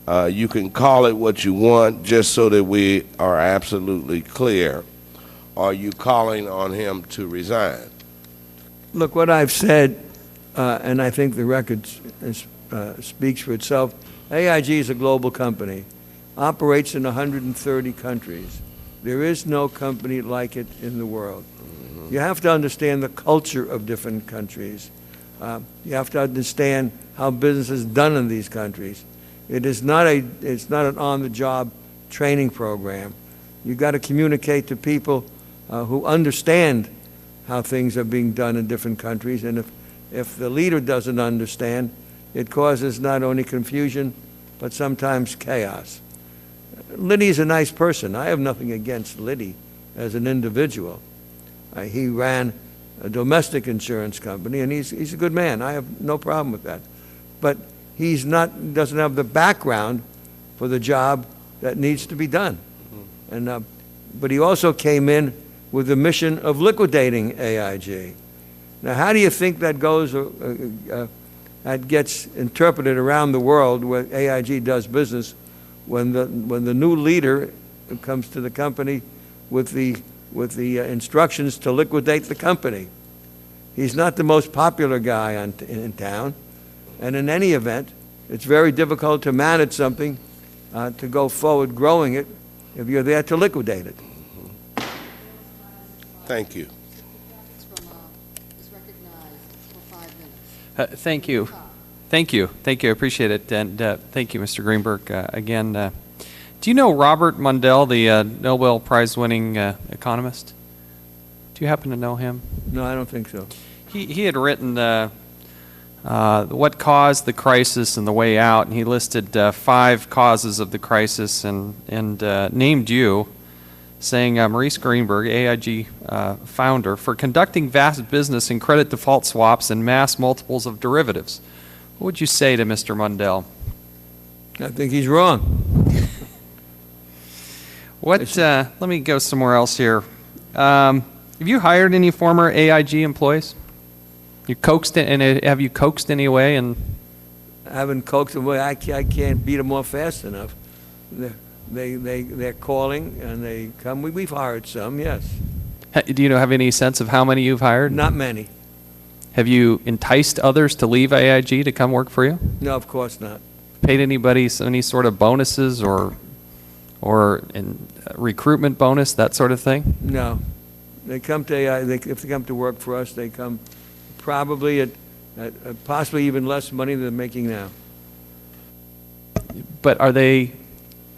You can call it what you want, just so that we are absolutely clear. Are you calling on him to resign? Look, what I've said, and I think the record speaks for itself, AIG is a global company, operates in 130 countries. There is no company like it in the world. You have to understand the culture of different countries. You have to understand how business is done in these countries. It's not an on-the-job training program. You've got to communicate to people who understand how things are being done in different countries, and if the leader doesn't understand, it causes not only confusion, but sometimes chaos. Liddy's a nice person. I have nothing against Liddy as an individual. He ran a domestic insurance company, and he's a good man. I have no problem with that. But doesn't have the background for the job that needs to be done. But he also came in with the mission of liquidating AIG. Now, how do you think that goes? That gets interpreted around the world where AIG does business when the new leader comes to the company with the instructions to liquidate the company. He's not the most popular guy in town, and in any event, it's very difficult to manage something, to go forward growing it, if you're there to liquidate it. Thank you. Thank you. Thank you. Thank you. I appreciate it. And thank you, Mr. Greenberg. Again, do you know Robert Mundell, the Nobel Prize-winning economist? Do you happen to know him? No, I don't think so. He had written what caused the crisis and the way out, and he listed 5 causes of the crisis and named you, saying Maurice Greenberg, AIG founder, for conducting vast business in credit default swaps and mass multiples of derivatives. What would you say to Mr. Mundell? I think he's wrong. Let me go somewhere else here. Have you hired any former AIG employees? Have you coaxed any way? And I haven't coaxed them away. I can't beat them off fast enough. They're calling and they come. We've hired some, yes. Do you have any sense of how many you've hired? Not many. Have you enticed others to leave AIG to come work for you? No, of course not. Paid anybody any sort of bonuses or recruitment bonus, that sort of thing? No. They come to AIG, if they come to work for us, they come probably at possibly even less money than they're making now. But are they,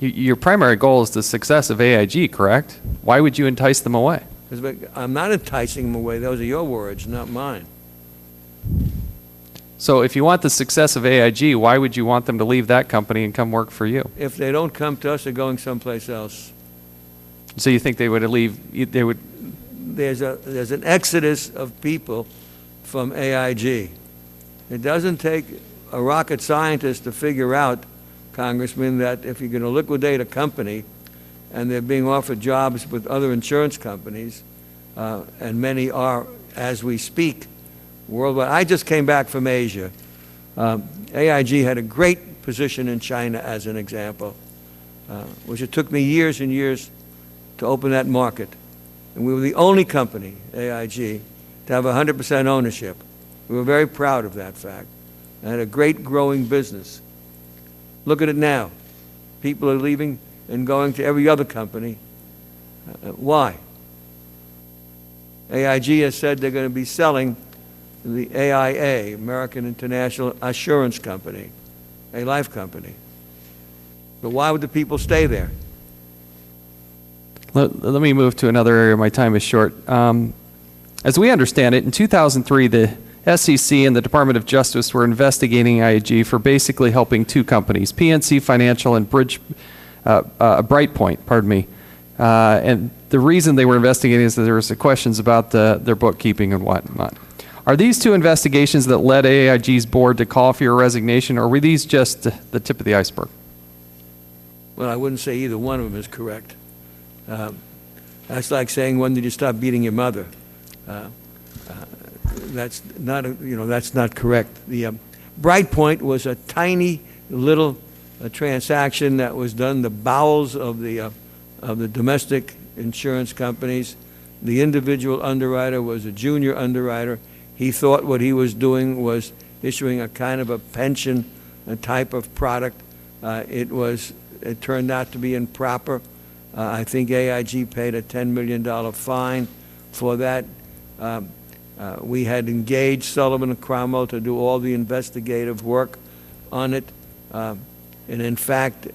your primary goal is the success of AIG, correct? Why would you entice them away? I'm not enticing them away. Those are your words, not mine. So if you want the success of AIG, why would you want them to leave that company and come work for you? If they don't come to us, they're going someplace else. So you think they would leave, they would... There's an exodus of people from AIG. It doesn't take a rocket scientist to figure out, Congressman, that if you're going to liquidate a company and they're being offered jobs with other insurance companies, and many are as we speak worldwide. I just came back from Asia. AIG had a great position in China, as an example, which it took me years and years to open that market. And we were the only company, AIG, to have 100% ownership. We were very proud of that fact. And had a great growing business. Look at it now. People are leaving and going to every other company. Why? AIG has said they're going to be selling the AIA, American International Assurance Company, a life company. But why would the people stay there? Let me move to another area. My time is short. As we understand it, in 2003, the SEC and the Department of Justice were investigating AIG for basically helping 2 companies, PNC Financial and Brightpoint, pardon me. And the reason they were investigating is that there was questions about their bookkeeping and whatnot. Are these 2 investigations that led AIG's board to call for your resignation, or were these just the tip of the iceberg? Well, I wouldn't say either one of them is correct. That's like saying, when did you stop beating your mother? That's not, that's not correct. The Brightpoint was a tiny little transaction that was done in the bowels of the domestic insurance companies. The individual underwriter was a junior underwriter. He thought what he was doing was issuing a kind of a pension type of product. It turned out to be improper. I think AIG paid a $10 million fine for that. We had engaged Sullivan & Cromwell to do all the investigative work on it. And in fact,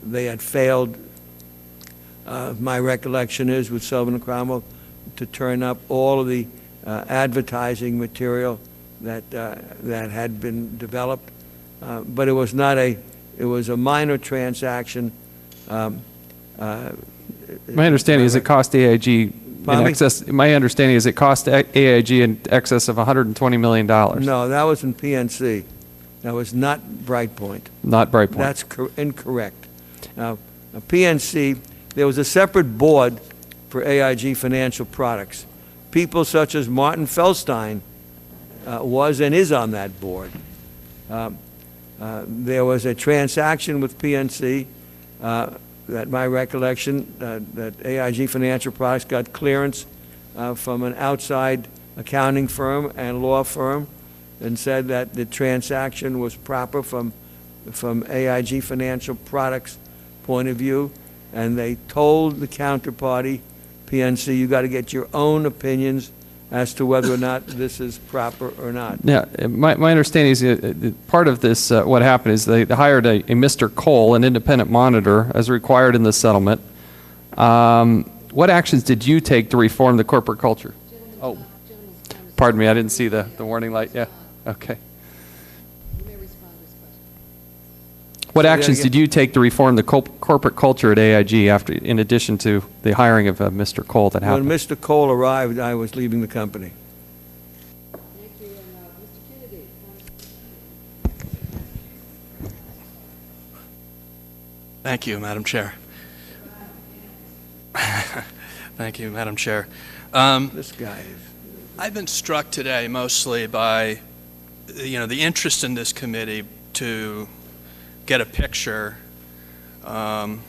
they had failed, my recollection is, with Sullivan & Cromwell, to turn up all of the advertising material that had been developed. But it was not it was a minor transaction. My understanding is it cost AIG in excess. My understanding is it cost AIG in excess of $120 million. No, that was in PNC. That was not Brightpoint. Not Brightpoint. That's incorrect. Now, PNC, there was a separate board for AIG Financial Products. People such as Martin Feldstein was and is on that board. There was a transaction with PNC. that my recollection, that AIG Financial Products got clearance from an outside accounting firm and law firm and said that the transaction was proper from AIG Financial Products' point of view, and they told the counterparty, PNC, you got to get your own opinions as to whether or not this is proper or not. Yeah, my understanding is part of this, what happened is they hired a Mr. Cole, an independent monitor, as required in the settlement. What actions did you take to reform the corporate culture? Oh, pardon me, I didn't see the warning light. Yeah, okay. What actions did you take to reform the corporate culture at AIG after, in addition to the hiring of Mr. Cole that happened? When Mr. Cole arrived, I was leaving the company. Thank you. Mr. Kennedy. Thank you, Madam Chair. Thank you, Madam Chair. This guy is... I've been struck today mostly by, the interest in this committee to get a picture of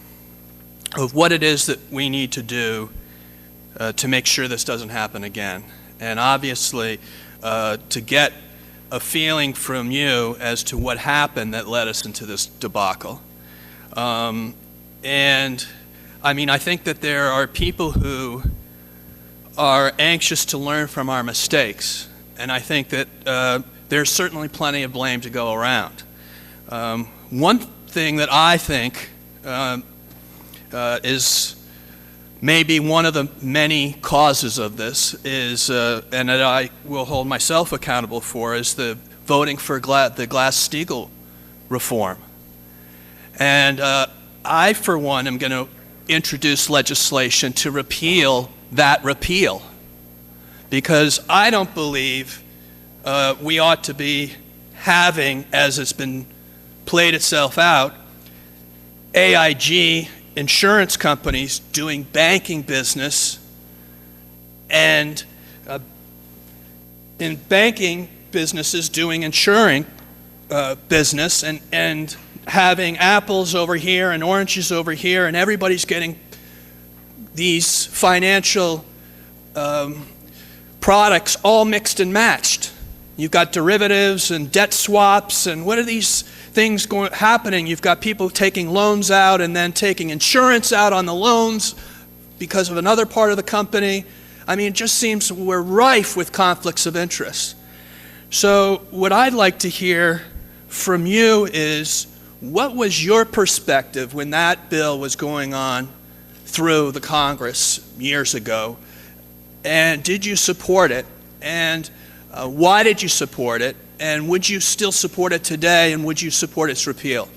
what it is that we need to do to make sure this doesn't happen again. And obviously, to get a feeling from you as to what happened that led us into this debacle. And I mean, I think that there are people who are anxious to learn from our mistakes. And I think that there's certainly plenty of blame to go around. One thing that I think is maybe one of the many causes of this is, and that I will hold myself accountable for, is the voting for the Glass-Steagall reform. And I, for one, am going to introduce legislation to repeal that repeal, because I don't believe we ought to be having, as it's been played itself out, AIG insurance companies doing banking business, and in banking businesses doing insuring business, and having apples over here and oranges over here, and everybody's getting these financial products all mixed and matched. You've got derivatives and debt swaps, and what are these things happening? You've got people taking loans out and then taking insurance out on the loans because of another part of the company. I mean, it just seems we're rife with conflicts of interest. So what I'd like to hear from you is, what was your perspective when that bill was going on through the Congress years ago? And did you support it? And why did you support it? And would you still support it today? And would you support its repeal?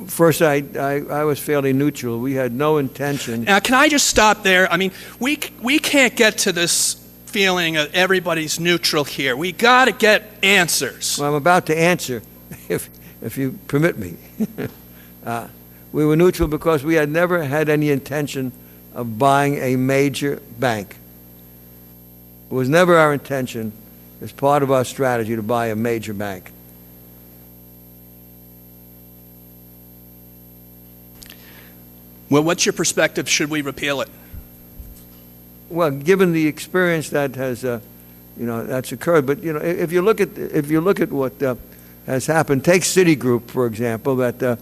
First, I was fairly neutral. We had no intention. Now, can I just stop there? I mean, we can't get to this feeling of everybody's neutral here. We got to get answers. Well, I'm about to answer, if you permit me. We were neutral because we had never had any intention of buying a major bank. It was never our intention, as part of our strategy, to buy a major bank. Well, what's your perspective? Should we repeal it? Well, given the experience that has, that's occurred, but if you look at what has happened, take Citigroup, for example, that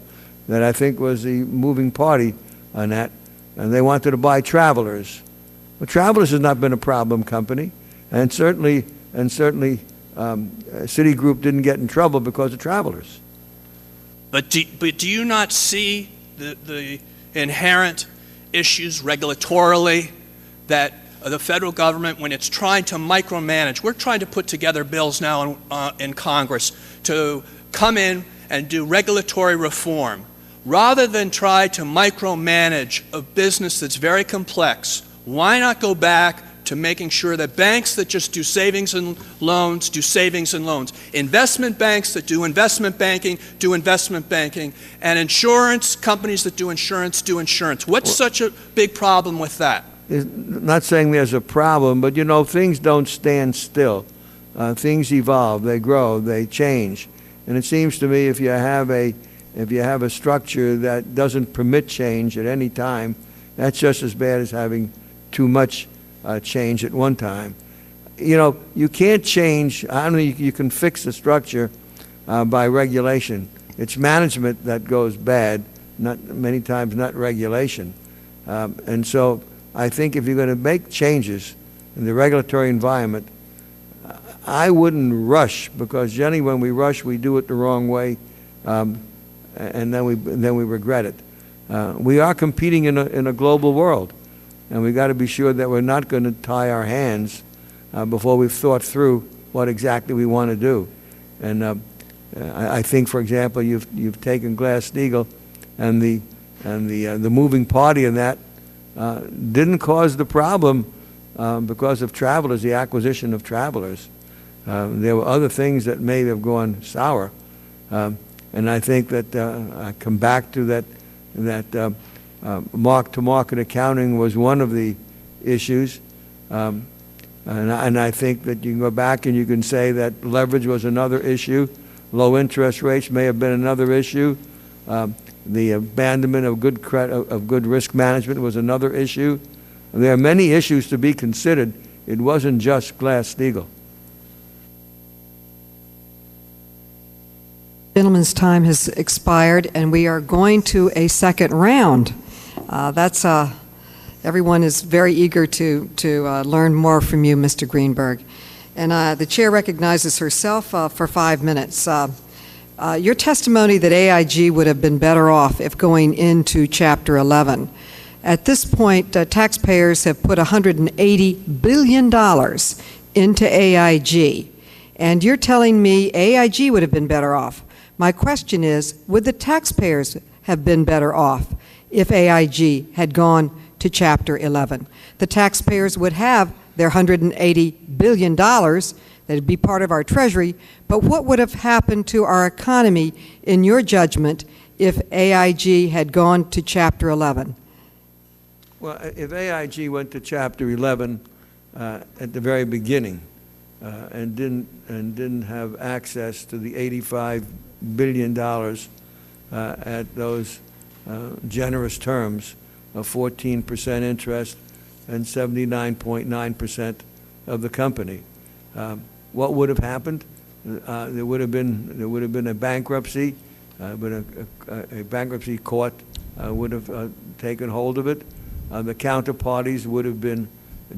I think was the moving party on that, and they wanted to buy Travelers. Well, Travelers has not been a problem company, and certainly Citigroup didn't get in trouble because of Travelers. But do you not see the inherent issues regulatorily that the federal government, when it's trying to micromanage, we're trying to put together bills now in Congress to come in and do regulatory reform. Rather than try to micromanage a business that's very complex, why not go back to making sure that banks that just do savings and loans do savings and loans, investment banks that do investment banking do investment banking, and insurance companies that do insurance do insurance? What's such a big problem with that? Not saying there's a problem, but things don't stand still. Things evolve, they grow, they change. And it seems to me if you have a if you have a structure that doesn't permit change at any time, that's just as bad as having too much change at one time. You know, you can't change, I don't think you can fix the structure by regulation. It's management that goes bad, not many times not regulation. And so I think if you're going to make changes in the regulatory environment, I wouldn't rush, because generally when we rush, we do it the wrong way, and then we regret it. We are competing in a global world, and we've got to be sure that we're not going to tie our hands before we've thought through what exactly we want to do. And I think, for example, you've taken Glass-Steagall, and the moving party in that didn't cause the problem because of Travelers, the acquisition of Travelers. There were other things that may have gone sour, and I think that I come back to that mark-to-market accounting was one of the issues. And I think that you can go back and you can say that leverage was another issue. Low interest rates may have been another issue. The abandonment of good risk management was another issue. There are many issues to be considered. It wasn't just Glass-Steagall. Gentleman's time has expired, and we are going to a second round. Everyone is very eager to learn more from you, Mr. Greenberg. And the chair recognizes herself for 5 minutes. Your testimony that AIG would have been better off if going into Chapter 11. At this point, taxpayers have put $180 billion into AIG, and you're telling me AIG would have been better off. My question is, would the taxpayers have been better off if AIG had gone to Chapter 11? The taxpayers would have their $180 billion that would be part of our Treasury, but what would have happened to our economy, in your judgment, if AIG had gone to Chapter 11? Well, if AIG went to Chapter 11 at the very beginning and didn't have access to the $85 billion at those generous terms of 14% interest and 79.9% of the company, what would have happened? There would have been a bankruptcy, but a bankruptcy court would have taken hold of it. The counterparties would have been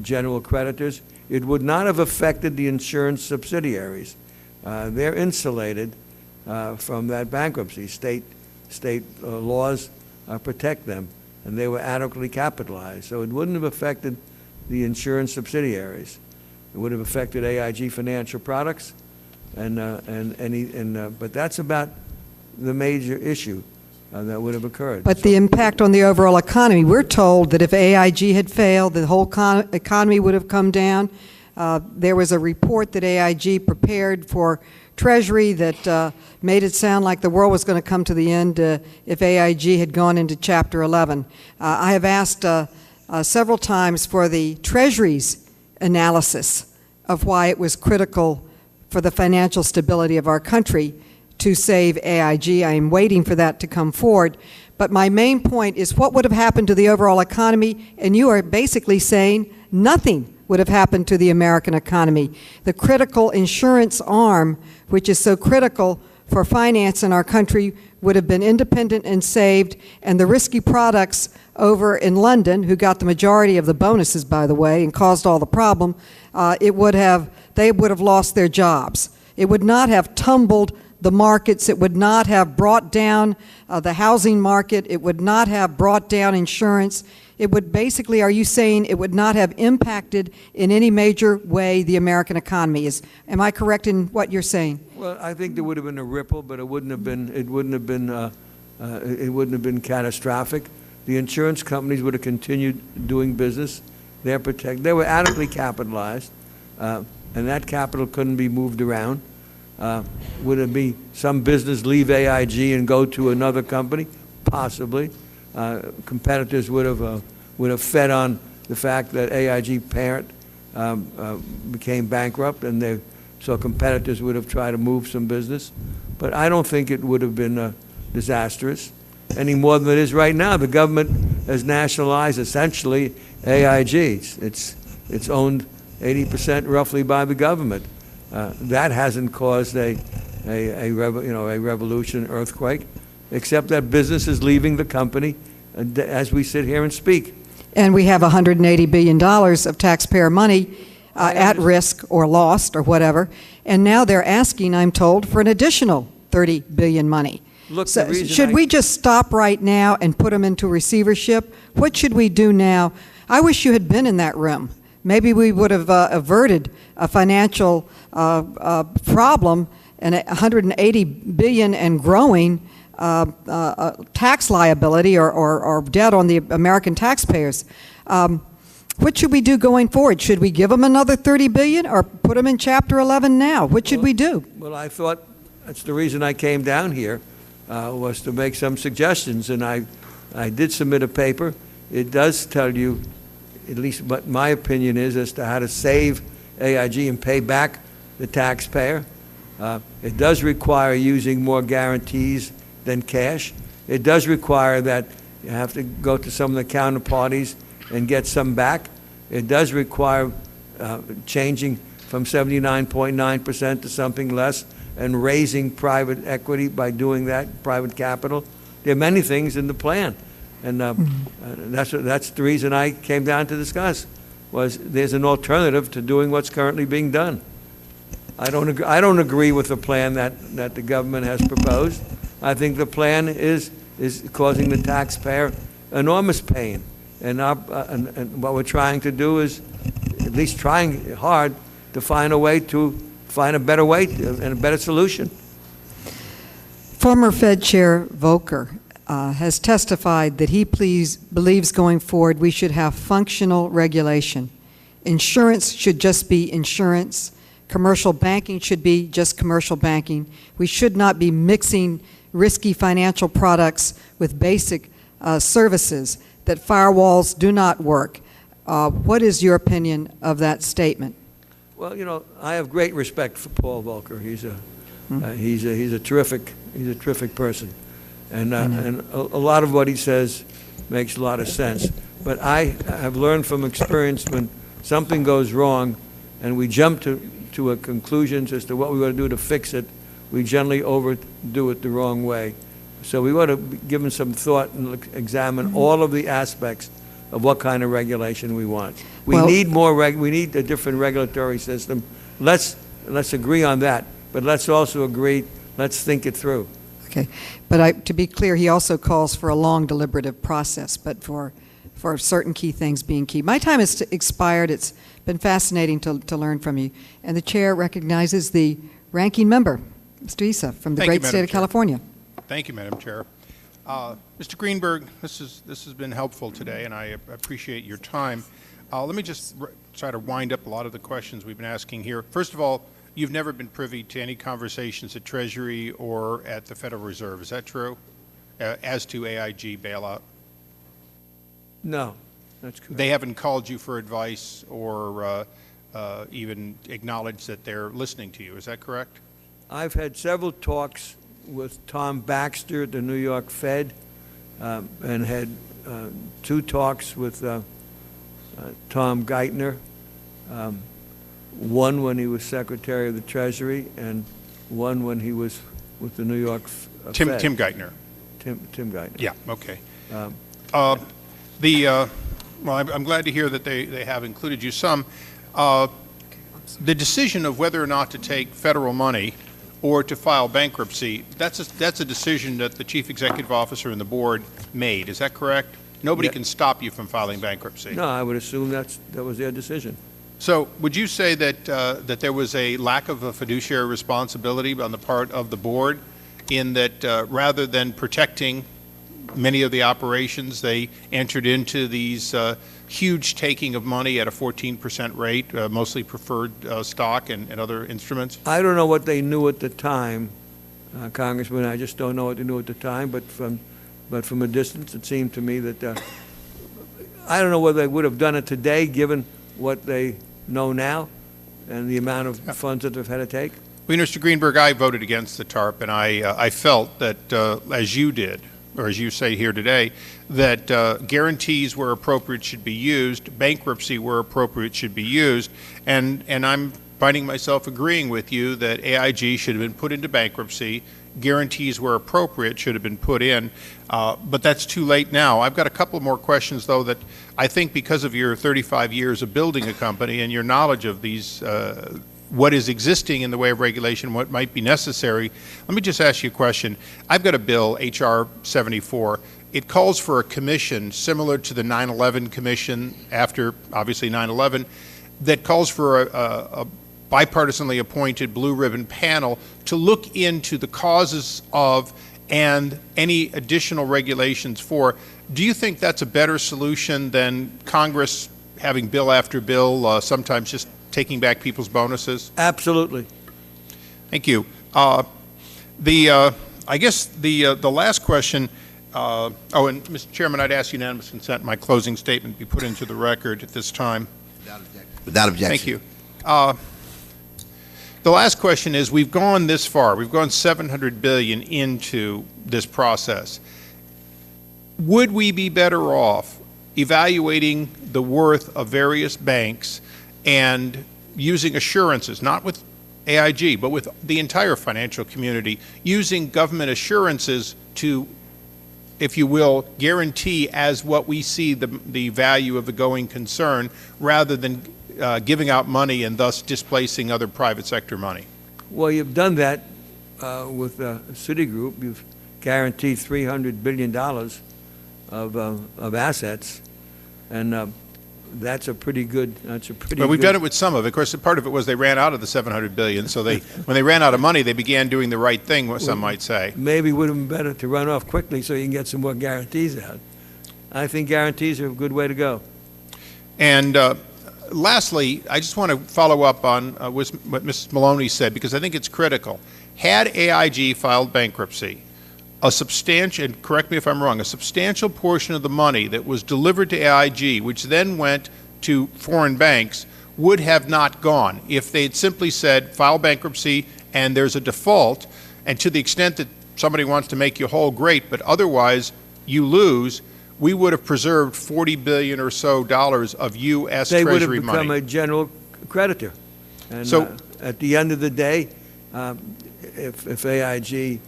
general creditors. It would not have affected the insurance subsidiaries. They're insulated from that bankruptcy. State laws protect them, and they were adequately capitalized. So it wouldn't have affected the insurance subsidiaries. It would have affected AIG Financial Products, but that's about the major issue that would have occurred. But the impact on the overall economy, we're told that if AIG had failed, the whole economy would have come down. There was a report that AIG prepared for Treasury that made it sound like the world was going to come to the end if AIG had gone into Chapter 11. I have asked several times for the Treasury's analysis of why it was critical for the financial stability of our country to save AIG. I am waiting for that to come forward. But my main point is, what would have happened to the overall economy? And you are basically saying nothing would have happened to the American economy. The critical insurance arm, which is so critical for finance in our country, would have been independent and saved, and the risky products over in London, who got the majority of the bonuses, by the way, and caused all the problem, they would have lost their jobs. It would not have tumbled the markets. It would not have brought down the housing market. It would not have brought down insurance. It would basically, are you saying it would not have impacted in any major way the American economy? Am I correct in what you're saying? Well, I think there would have been a ripple, but it wouldn't have been catastrophic. The insurance companies would have continued doing business. They were adequately capitalized, and that capital couldn't be moved around. Would it be some business leave AIG and go to another company? Possibly. Competitors would have fed on the fact that AIG parent became bankrupt, and so competitors would have tried to move some business. But I don't think it would have been disastrous any more than it is right now. The government has nationalized essentially AIG. It's owned 80% roughly by the government. That hasn't caused a revolution, earthquake, except that business is leaving the company as we sit here and speak. And we have $180 billion of taxpayer money at risk or lost or whatever, and now they're asking, I'm told, for an additional $30 billion money. Look, so should we just stop right now and put them into receivership? What should we do now? I wish you had been in that room. Maybe we would have averted a financial problem and $180 billion and growing tax liability or debt on the American taxpayers. What should we do going forward? Should we give them another $30 billion or put them in Chapter 11 now? What should we do? Well, I thought that's the reason I came down here, was to make some suggestions, and I did submit a paper. It does tell you, at least what my opinion is, as to how to save AIG and pay back the taxpayer. It does require using more guarantees than cash. It does require that you have to go to some of the counterparties and get some back. It does require changing from 79.9% to something less and raising private equity by doing that, private capital. There are many things in the plan. And that's the reason I came down to discuss, was there's an alternative to doing what's currently being done. I don't agree with the plan that the government has proposed. I think the plan is causing the taxpayer enormous pain. And what we're trying to do is, at least trying hard, to find a better way and a better solution. Former Fed Chair Volcker has testified that he believes going forward we should have functional regulation. Insurance should just be insurance. Commercial banking should be just commercial banking. We should not be mixing risky financial products with basic services, that firewalls do not work. What is your opinion of that statement? Well, you know, I have great respect for Paul Volcker. He's a terrific person, and a lot of what he says makes a lot of sense. But I have learned from experience, when something goes wrong and we jump to a conclusions as to what we want to do to fix it, we generally overdo it the wrong way. So we want to give them some thought and examine all of the aspects of what kind of regulation we want. We need a different regulatory system. Let's agree on that, but let's also agree, let's think it through. Okay, but to be clear, he also calls for a long deliberative process, but for certain key things being key. My time has expired. It's been fascinating to learn from you. And the chair recognizes the ranking member, Mr. Issa, from the great state of California. Thank you, Madam Chair. Mr. Greenberg, this has been helpful today, and I appreciate your time. Let me just try to wind up a lot of the questions we've been asking here. First of all, you've never been privy to any conversations at Treasury or at the Federal Reserve. Is that true? As to AIG bailout? No, that's correct. They haven't called you for advice or even acknowledged that they're listening to you. Is that correct? I've had several talks with Tom Baxter at the New York Fed, and had 2 talks with Tom Geithner, one when he was Secretary of the Treasury and one when he was with the New York Fed. Tim Geithner. Tim Geithner. Yeah, okay. Well, I'm glad to hear that they have included you some. The decision of whether or not to take federal money or to file bankruptcy, that's a decision that the chief executive officer and the board made. Is that correct? Nobody can stop you from filing bankruptcy. No, I would assume that was their decision. So would you say that that there was a lack of a fiduciary responsibility on the part of the board, in that rather than protecting many of the operations, they entered into these huge taking of money at a 14% rate, mostly preferred stock and other instruments? I don't know what they knew at the time, Congressman. I just don't know what they knew at the time. But from a distance, it seemed to me that I don't know whether they would have done it today, given what they know now and the amount of funds that they've had to take. Well, Mr. Greenberg, I voted against the TARP, and I felt that, as you did, or as you say here today, that guarantees where appropriate should be used, bankruptcy where appropriate should be used, and I'm finding myself agreeing with you that AIG should have been put into bankruptcy, guarantees where appropriate should have been put in, but that's too late now. I've got a couple more questions, though, that I think because of your 35 years of building a company and your knowledge of these what is existing in the way of regulation, what might be necessary. Let me just ask you a question. I've got a bill, H.R. 74. It calls for a commission similar to the 9/11 commission after, obviously, 9/11, that calls for a bipartisanly appointed blue ribbon panel to look into the causes of and any additional regulations for. Do you think that's a better solution than Congress having bill after bill, sometimes just taking back people's bonuses? Absolutely. Thank you. I guess the last question, and Mr. Chairman, I'd ask unanimous consent my closing statement be put into the record at this time. Without objection. Thank you. The last question is, we've gone this far. We've gone $700 billion into this process. Would we be better off evaluating the worth of various banks and using assurances, not with AIG, but with the entire financial community, using government assurances to, if you will, guarantee as what we see the value of the going concern, rather than giving out money and thus displacing other private sector money? Well, you've done that with Citigroup. You've guaranteed $300 billion of assets, and that's a pretty good. Well, we've done it with some of it. Of course, part of it was they ran out of the $700 billion. So when they ran out of money, they began doing the right thing. Some might say. Maybe it would have been better to run off quickly so you can get some more guarantees out. I think guarantees are a good way to go. And lastly, I just want to follow up on what Mrs. Maloney said, because I think it's critical. Had AIG filed bankruptcy, a substantial, and correct me if I'm wrong, a substantial portion of the money that was delivered to AIG, which then went to foreign banks, would have not gone if they'd simply said, file bankruptcy and there's a default, and to the extent that somebody wants to make you whole, great, but otherwise you lose. We would have preserved $40 billion or so of U.S. Treasury money. They would have become a general creditor. And so, at the end of the day, if AIG,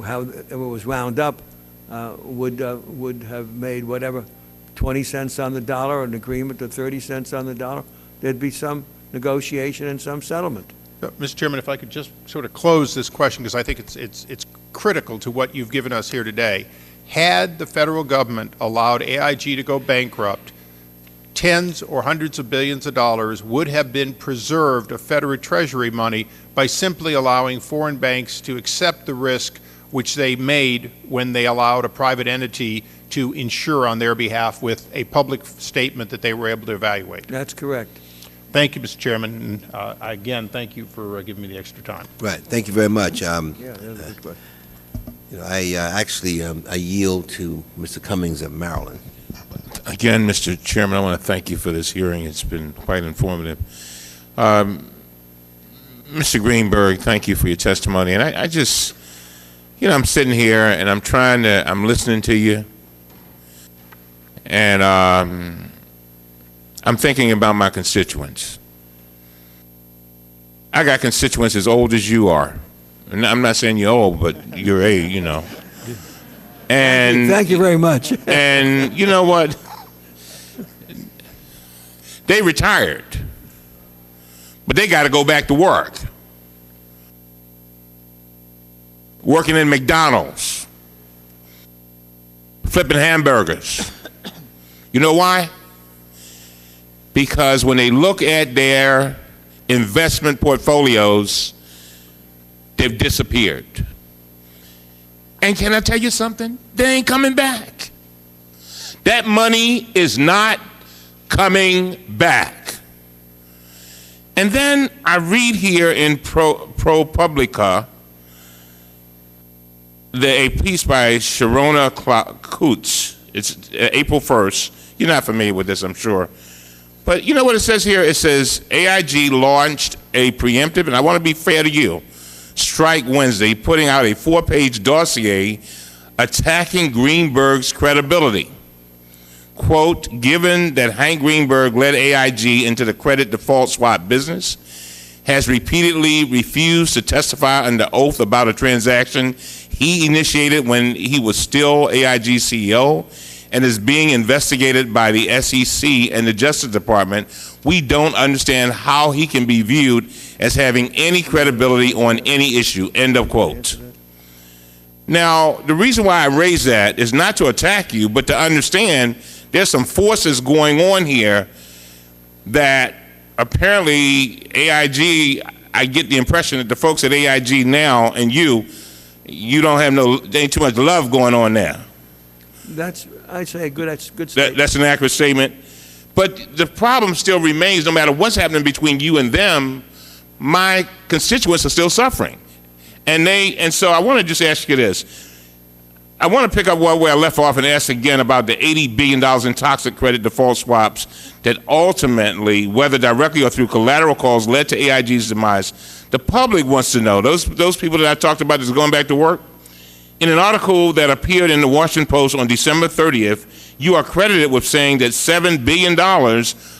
how it was wound up, would have made whatever 20 cents on the dollar, an agreement to 30 cents on the dollar, there'd be some negotiation and some settlement. Mr. Chairman, if I could just sort of close this question, because I think it's critical to what you've given us here today. Had the federal government allowed AIG to go bankrupt, tens or hundreds of billions of dollars would have been preserved of federal treasury money by simply allowing foreign banks to accept the risk which they made when they allowed a private entity to insure on their behalf with a public statement that they were able to evaluate. That's correct. Thank you, Mr. Chairman. And again, thank you for giving me the extra time. Right. Thank you very much. Yeah, that was a good question. I yield to Mr. Cummings of Maryland. Again, Mr. Chairman, I want to thank you for this hearing. It's been quite informative. Mr. Greenberg, thank you for your testimony. And I just, I'm sitting here and I'm listening to you. And I'm thinking about my constituents. I got constituents as old as you are. And I'm not saying you're old, but you're And thank you very much. And you know what? They retired, but they got to go back to work. Working in McDonald's, flipping hamburgers. You know why? Because when they look at their investment portfolios, they've disappeared. And can I tell you something? They ain't coming back. That money is not coming back. And then I read here in ProPublica a piece by Sharona Coutts. It's April 1st. You're not familiar with this, I'm sure. But you know what it says here? It says AIG launched a preemptive, and I want to be fair to you, strike Wednesday, putting out a 4-page dossier attacking Greenberg's credibility. Quote, given that Hank Greenberg led AIG into the credit default swap business, has repeatedly refused to testify under oath about a transaction he initiated when he was still AIG CEO, and is being investigated by the SEC and the Justice Department, we don't understand how he can be viewed as having any credibility on any issue, end of quote. Now, the reason why I raise that is not to attack you, but to understand there's some forces going on here that apparently AIG, I get the impression that the folks at AIG now and you don't have ain't too much love going on there. I'd say that's a good statement. That's an accurate statement. But the problem still remains, no matter what's happening between you and them, my constituents are still suffering. And so I want to just ask you this. I want to pick up where I left off and ask again about the $80 billion in toxic credit default swaps that ultimately, whether directly or through collateral calls, led to AIG's demise. The public wants to know, those people that I talked about that's going back to work, in an article that appeared in the Washington Post on December 30th, you are credited with saying that $7 billion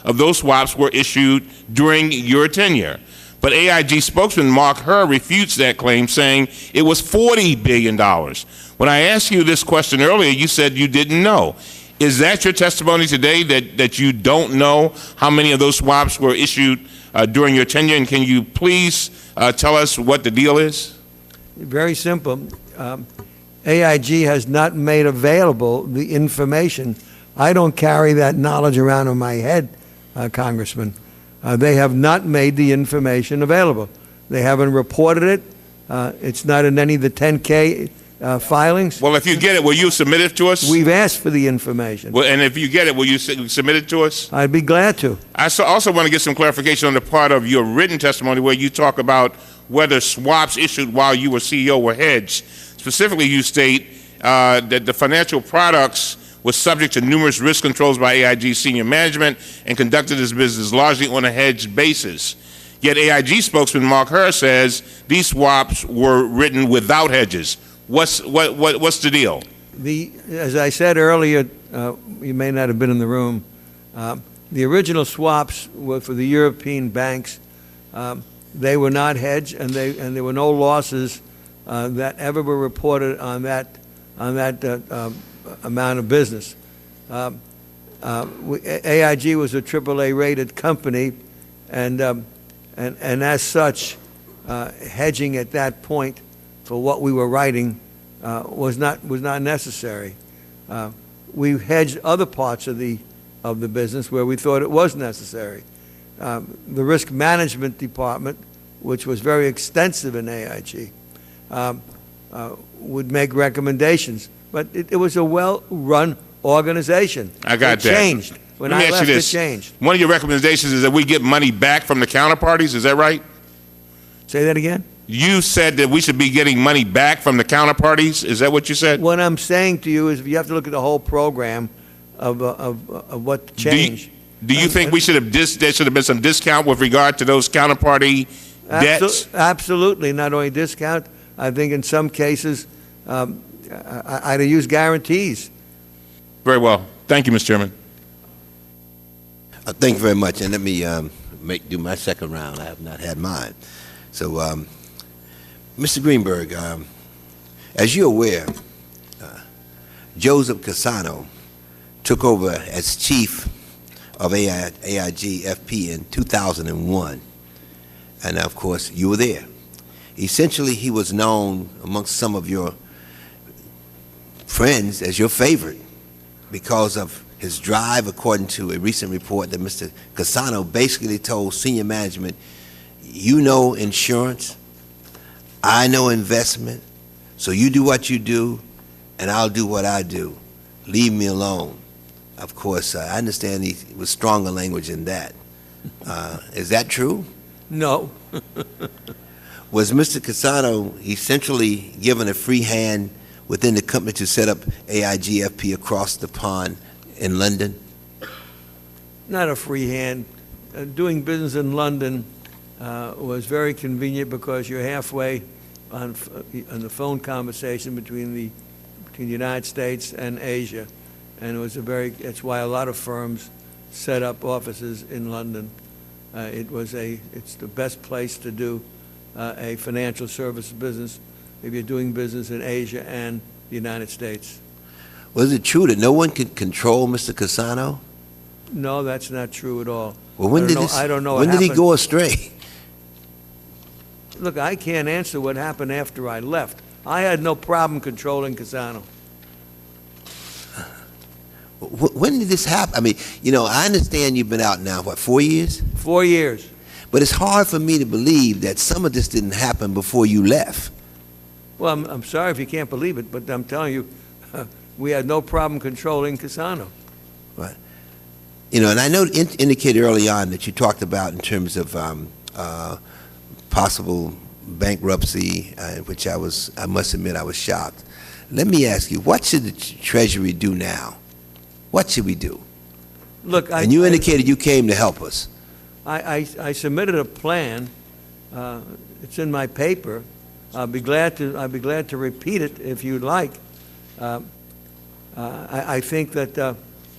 of those swaps were issued during your tenure. But AIG spokesman Mark Herr refutes that claim, saying it was $40 billion. When I asked you this question earlier, you said you didn't know. Is that your testimony today, that you don't know how many of those swaps were issued during your tenure? And can you please tell us what the deal is? Very simple. AIG has not made available the information. I don't carry that knowledge around in my head, Congressman. They have not made the information available. They haven't reported it. It's not in any of the 10K filings. Well, if you get it, will you submit it to us? We've asked for the information. Well, and if you get it, will you submit it to us? I'd be glad to. I also want to get some clarification on the part of your written testimony where you talk about whether swaps issued while you were CEO were hedged. Specifically, you state that the financial products was subject to numerous risk controls by AIG senior management and conducted its business largely on a hedged basis. Yet AIG spokesman Mark Herr says these swaps were written without hedges. What's the deal? As I said earlier, you may not have been in the room, the original swaps were for the European banks. They were not hedged, and there were no losses that ever were reported on that amount of business. AIG was a AAA rated company, and as such, hedging at that point for what we were writing was not necessary. We hedged other parts of the business where we thought it was necessary. The risk management department, which was very extensive in AIG, would make recommendations. But it was a well-run organization. I got that. It changed. When I left, it changed. One of your recommendations is that we get money back from the counterparties. Is that right? Say that again? You said that we should be getting money back from the counterparties. Is that what you said? What I'm saying to you is you have to look at the whole program of what changed. Do you think there should have been some discount with regard to those counterparty debts? Absolutely. Not only discount, I think in some cases I'd use guarantees. Very well. Thank you, Mr. Chairman. Thank you very much. And let me do my second round. I have not had mine. So, Mr. Greenberg, as you're aware, Joseph Cassano took over as chief of AIG FP in 2001. And, of course, you were there. Essentially, he was known amongst some of your friends as your favorite because of his drive, according to a recent report that Mr. Cassano basically told senior management, you know insurance, I know investment, so you do what you do, and I'll do what I do. Leave me alone. Of course, I understand he was stronger language in that. Is that true? No. Was Mr. Cassano essentially given a free hand within the company to set up AIG FP across the pond in London? Not a free hand. Doing business in London was very convenient because you're halfway on the phone conversation between the United States and Asia, and it was that's why a lot of firms set up offices in London. It's the best place to do a financial services business if you're doing business in Asia and the United States. Was it true that no one could control Mr. Cassano? No, that's not true at all. Well, when I don't know. When did he go astray? Look, I can't answer what happened after I left. I had no problem controlling Cassano. When did this happen? I mean, I understand you've been out now, what, 4 years? 4 years. But it's hard for me to believe that some of this didn't happen before you left. Well, I'm sorry if you can't believe it, but I'm telling you, we had no problem controlling Cassano. Right. And I know indicated early on that you talked about in terms of possible bankruptcy, which I must admit I was shocked. Let me ask you, what should the Treasury do now? What should we do? Look, and you indicated you came to help us. I submitted a plan. It's in my paper. I'd be glad to repeat it if you'd like. I think that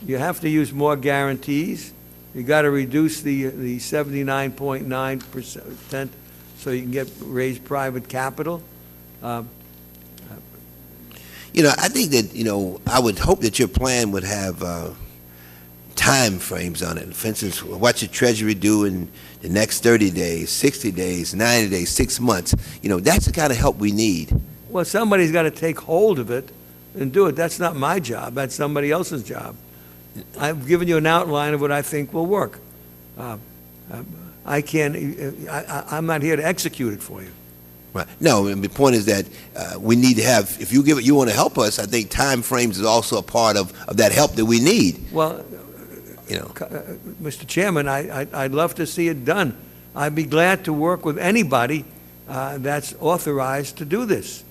you have to use more guarantees. You got to reduce the 79.9% so you can raise private capital. I think that, I would hope that your plan would have time frames on it. For instance, what should Treasury do in the next 30 days, 60 days, 90 days, 6 months? That's the kind of help we need. Well, somebody's got to take hold of it and do it. That's not my job. That's somebody else's job. I've given you an outline of what I think will work. I'm not here to execute it for you. Right. No, and the point is that we need to have, if you want to help us, I think time frames is also a part of that help that we need. Well, Mr. Chairman, I'd love to see it done. I'd be glad to work with anybody that's authorized to do this.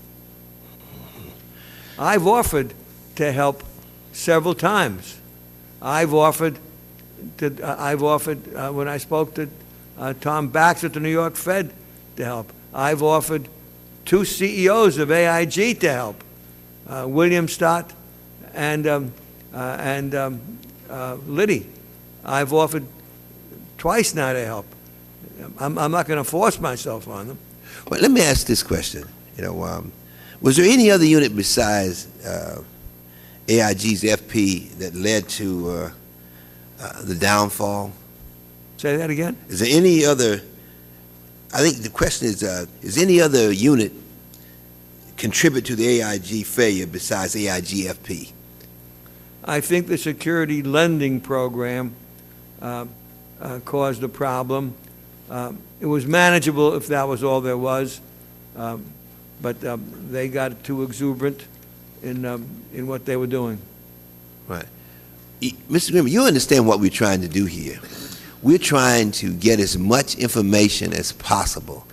I've offered to help several times. I've offered when I spoke to Tom Baxter at the New York Fed to help. I've offered 2 CEOs of AIG to help, William Stott and Liddy. I've offered twice now to help. I'm not going to force myself on them. Well, let me ask this question. Was there any other unit besides AIG's FP that led to the downfall? Say that again? Is there any other? I think the question is any other unit contribute to the AIG failure besides AIG FP? I think the security lending program caused a problem. It was manageable if that was all there was, but they got too exuberant in what they were doing. Right. Mr. Grimmer, you understand what we're trying to do here. We're trying to get as much information as possible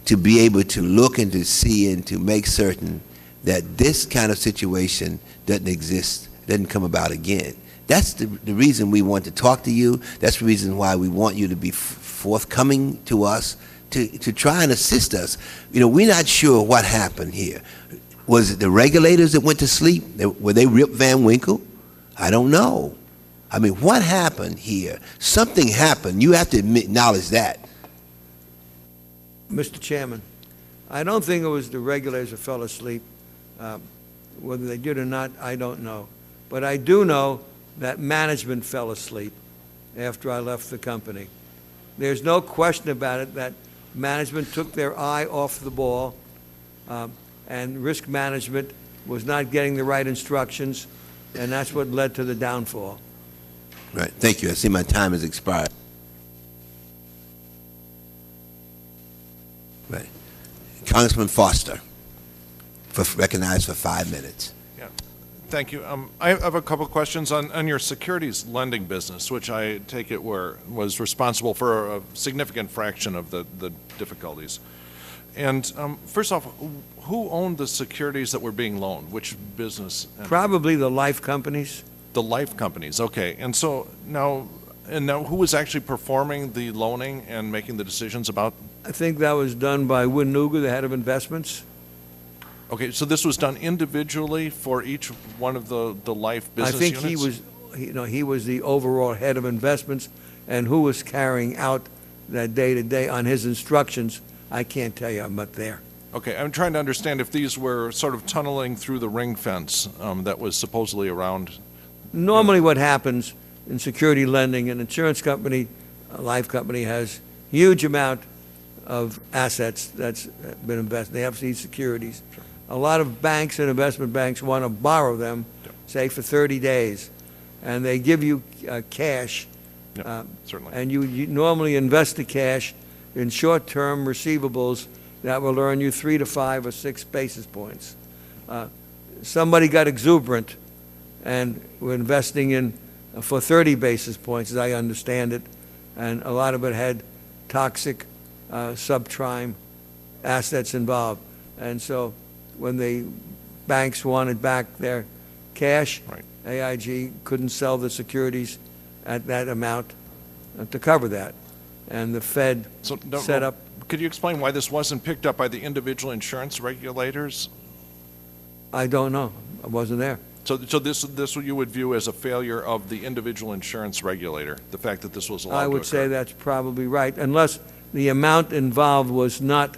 to be able to look and to see and to make certain that this kind of situation doesn't exist, doesn't come about again. That's the reason we want to talk to you. That's the reason why we want you to be forthcoming to us, to try and assist us. We're not sure what happened here. Was it the regulators that went to sleep? Were they Rip Van Winkle? I don't know. I mean, what happened here? Something happened. You have to acknowledge that. Mr. Chairman, I don't think it was the regulators that fell asleep. Whether they did or not, I don't know. But I do know that management fell asleep after I left the company. There's no question about it that management took their eye off the ball, and risk management was not getting the right instructions, and that's what led to the downfall. Right. Thank you. I see my time has expired. Right. Congressman Foster, recognized for 5 minutes. Yeah. Thank you. I have a couple of questions on your securities lending business, which I take it was responsible for a significant fraction of the difficulties. And first off, who owned the securities that were being loaned? Which business? Probably the life companies. The life companies, okay. And so now, And now, who was actually performing the loaning and making the decisions about? I think that was done by Winnuga, the head of investments. Okay, so this was done individually for each one of the life business I think units? he was the overall head of investments, and who was carrying out that day-to-day on his instructions, I can't tell you, I'm not there. Okay, I'm trying to understand if these were sort of tunneling through the ring fence that was supposedly around. Normally what happens in security lending, an insurance company, a life company has huge amount of assets that's been invested. They have these securities. Sure. A lot of banks and investment banks want to borrow them, say for 30 days, and they give you cash. Certainly. And you normally invest the cash in short-term receivables that will earn you 3 to 5 or 6 basis points. Somebody got exuberant, and we're investing in for 30 basis points, as I understand it, and a lot of it had toxic subprime assets involved. And so when the banks wanted back their cash, right, AIG couldn't sell the securities at that amount to cover that. And the Fed set up. Could you explain why this wasn't picked up by the individual insurance regulators? I don't know. I wasn't there. So this you would view as a failure of the individual insurance regulator, the fact that this was allowed to occur? I would say that's probably right, unless the amount involved was not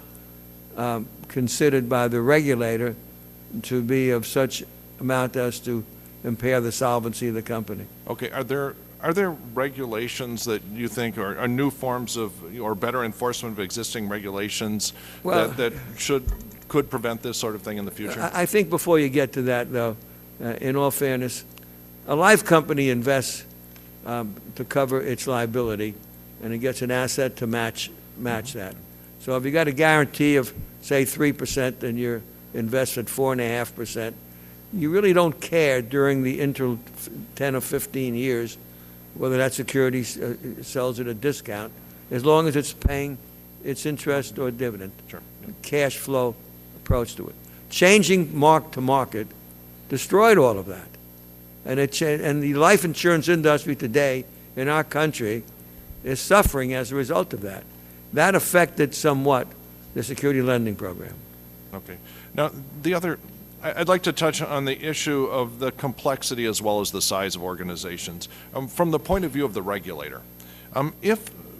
considered by the regulator to be of such amount as to impair the solvency of the company. Okay, are there regulations that you think are new forms of or better enforcement of existing regulations that could prevent this sort of thing in the future? I think before you get to that, though, in all fairness, a life company invests to cover its liability, and it gets an asset to match that. So if you got a guarantee of, say, 3% and you're invested 4.5%, you really don't care during the 10 or 15 years whether that security sells at a discount, as long as it's paying its interest or dividend. Sure. Cash flow approach to it. Changing mark to market destroyed all of that. And the life insurance industry today in our country is suffering as a result of that. That affected somewhat the security lending program. Okay. Now, I'd like to touch on the issue of the complexity as well as the size of organizations. From the point of view of the regulator,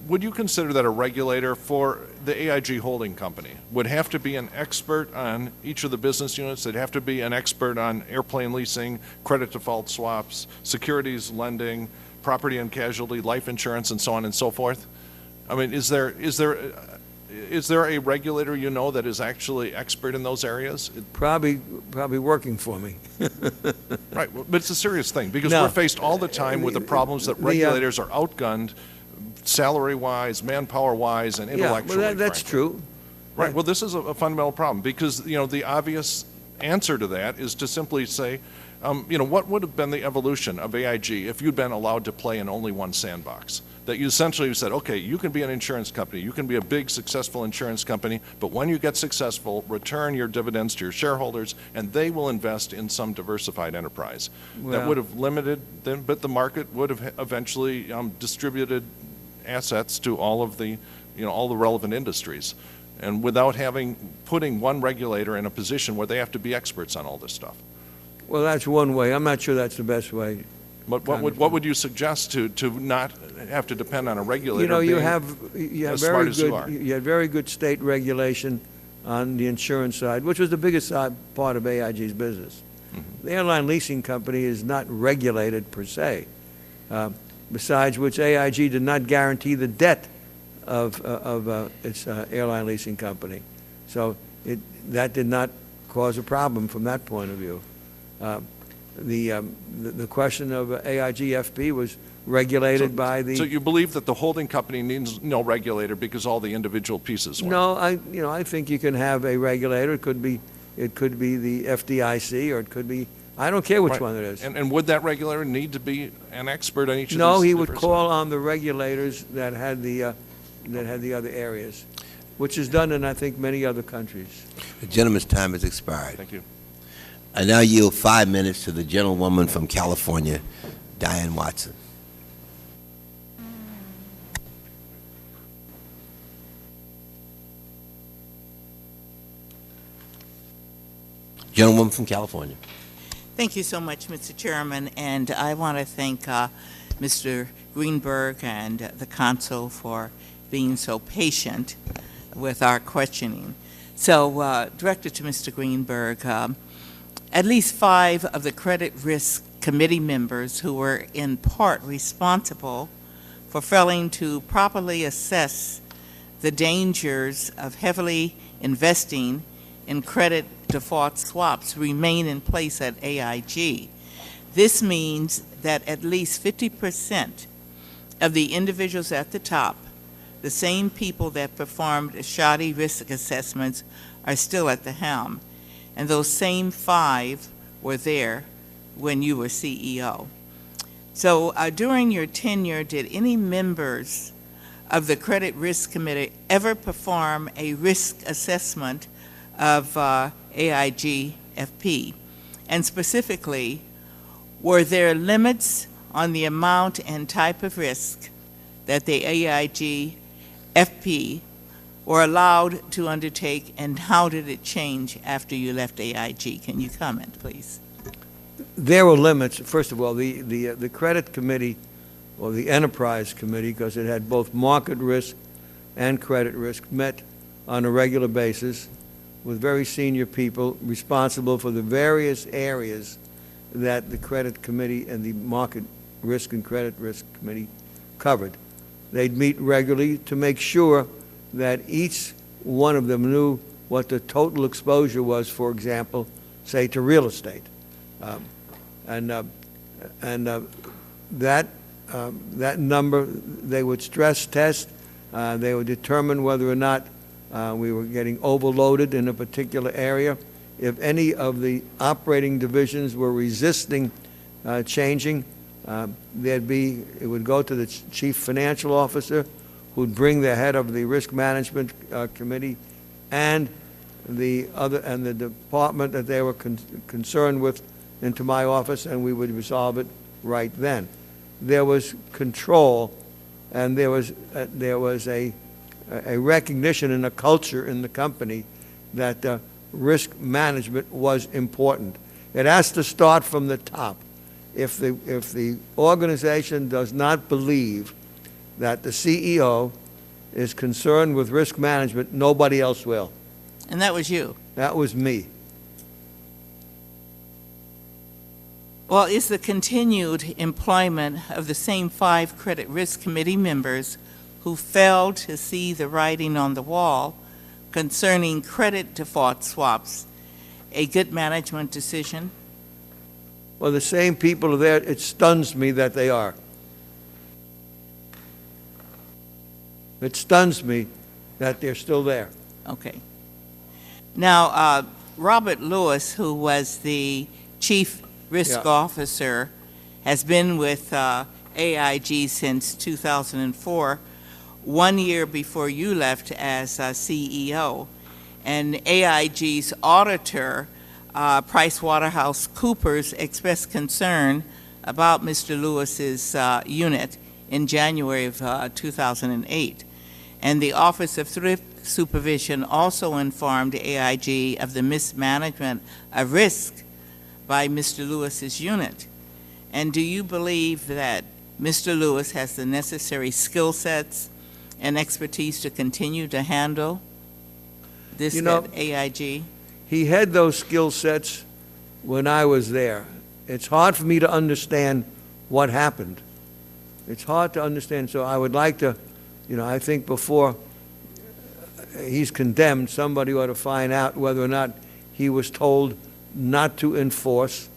would you consider that a regulator for the AIG holding company would have to be an expert on each of the business units? They'd have to be an expert on airplane leasing, credit default swaps, securities lending, property and casualty, life insurance, and so on and so forth? I mean, is there a regulator you know that is actually expert in those areas? Probably working for me. Right, but it's a serious thing because we're faced all the time with the problems that regulators are outgunned salary-wise, manpower-wise, and intellectually. Yeah, well, that's true. Right, well, this is a fundamental problem because, the obvious answer to that is to simply say, what would have been the evolution of AIG if you'd been allowed to play in only one sandbox? That you essentially said, okay, you can be an insurance company, you can be a big, successful insurance company, but when you get successful, return your dividends to your shareholders, and they will invest in some diversified enterprise. That would have limited them, but the market would have eventually distributed assets to all of the, all the relevant industries, and without putting one regulator in a position where they have to be experts on all this stuff. Well, that's one way. I'm not sure that's the best way. But what would you suggest to not have to depend on a regulator? You have very good state regulation on the insurance side, which was the biggest part of AIG's business. Mm-hmm. The airline leasing company is not regulated per se. Besides which, AIG did not guarantee the debt of its airline leasing company, so that did not cause a problem from that point of view. The question of AIG FP was regulated by the. So you believe that the holding company needs no regulator because all the individual pieces were? No, I think you can have a regulator. It could be the FDIC, or it could be. I don't care which one it is. And would that regulator need to be an expert on each of these? No, he would call on the regulators that had the other areas, which is done in, I think, many other countries. The gentleman's time has expired. Thank you. I now yield 5 minutes to the gentlewoman from California, Diane Watson. Gentlewoman from California. Thank you so much, Mr. Chairman, and I want to thank Mr. Greenberg and the council for being so patient with our questioning. So, directed to Mr. Greenberg, at least 5 of the Credit Risk Committee members who were in part responsible for failing to properly assess the dangers of heavily investing in credit default swaps remain in place at AIG. This means that at least 50% of the individuals at the top, the same people that performed shoddy risk assessments, are still at the helm. And those same 5 were there when you were CEO. So during your tenure, did any members of the Credit Risk Committee ever perform a risk assessment of AIG FP? And specifically, were there limits on the amount and type of risk that the AIG FP were allowed to undertake, and how did it change after you left AIG? Can you comment, please? There were limits. First of all, the credit committee, or the enterprise committee, because it had both market risk and credit risk, met on a regular basis with very senior people responsible for the various areas that the credit committee and the market risk and credit risk committee covered. They'd meet regularly to make sure that each one of them knew what the total exposure was, for example, say to real estate. That number, they would stress test. They would determine whether or not we were getting overloaded in a particular area. If any of the operating divisions were resisting changing, it would go to the chief financial officer, who'd bring the head of the risk management committee and the department that they were concerned with into my office, and we would resolve it right then. There was control, and there was a recognition and a culture in the company that risk management was important. It has to start from the top. If the organization does not believe that the CEO is concerned with risk management, nobody else will. And that was you? That was me. Well, is the continued employment of the same 5 Credit Risk Committee members who failed to see the writing on the wall concerning credit default swaps a good management decision? Well, the same people are there. It stuns me that they are. It stuns me that they're still there. Okay. Now, Robert Lewis, who was the chief risk officer, has been with AIG since 2004, 1 year before you left as CEO. And AIG's auditor, PricewaterhouseCoopers, expressed concern about Mr. Lewis's unit in January of 2008. And the Office of Thrift Supervision also informed AIG of the mismanagement of risk by Mr. Lewis's unit. And do you believe that Mr. Lewis has the necessary skill sets and expertise to continue to handle this at AIG? He had those skill sets when I was there. It's hard for me to understand what happened. It's hard to understand, so I would like to, I think before he's condemned, somebody ought to find out whether or not he was told not to enforce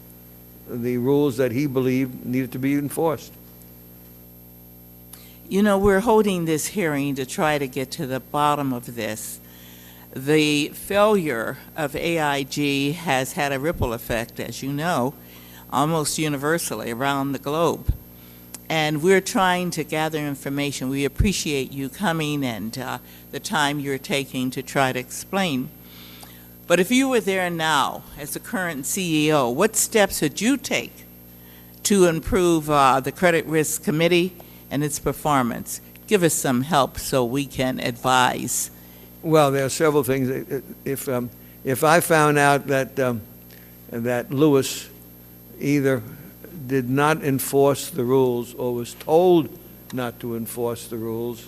the rules that he believed needed to be enforced. We're holding this hearing to try to get to the bottom of this. The failure of AIG has had a ripple effect, as you know, almost universally around the globe. And we're trying to gather information. We appreciate you coming and the time you're taking to try to explain. But if you were there now as the current CEO, what steps would you take to improve the Credit Risk Committee and its performance? Give us some help so we can advise. Well, there are several things. If I found out that that Lewis either did not enforce the rules or was told not to enforce the rules.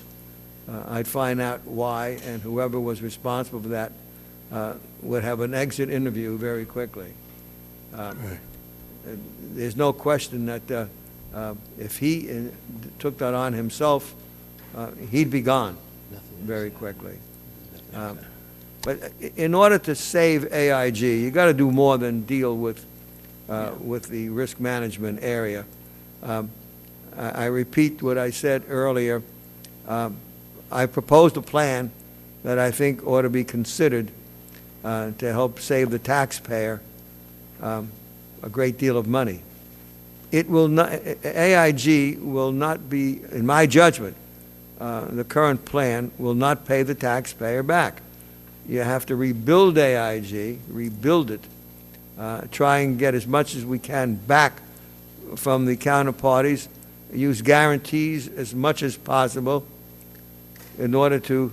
I'd find out why, and whoever was responsible for that would have an exit interview very quickly. There's no question that if he took that on himself, he'd be gone very quickly. But in order to save AIG, you got to do more than deal with the risk management area. I repeat what I said earlier. I proposed a plan that I think ought to be considered to help save the taxpayer a great deal of money. It will not, AIG will not be, in my judgment, the current plan will not pay the taxpayer back. You have to rebuild AIG, rebuild it, try and get as much as we can back from the counterparties, use guarantees as much as possible in order to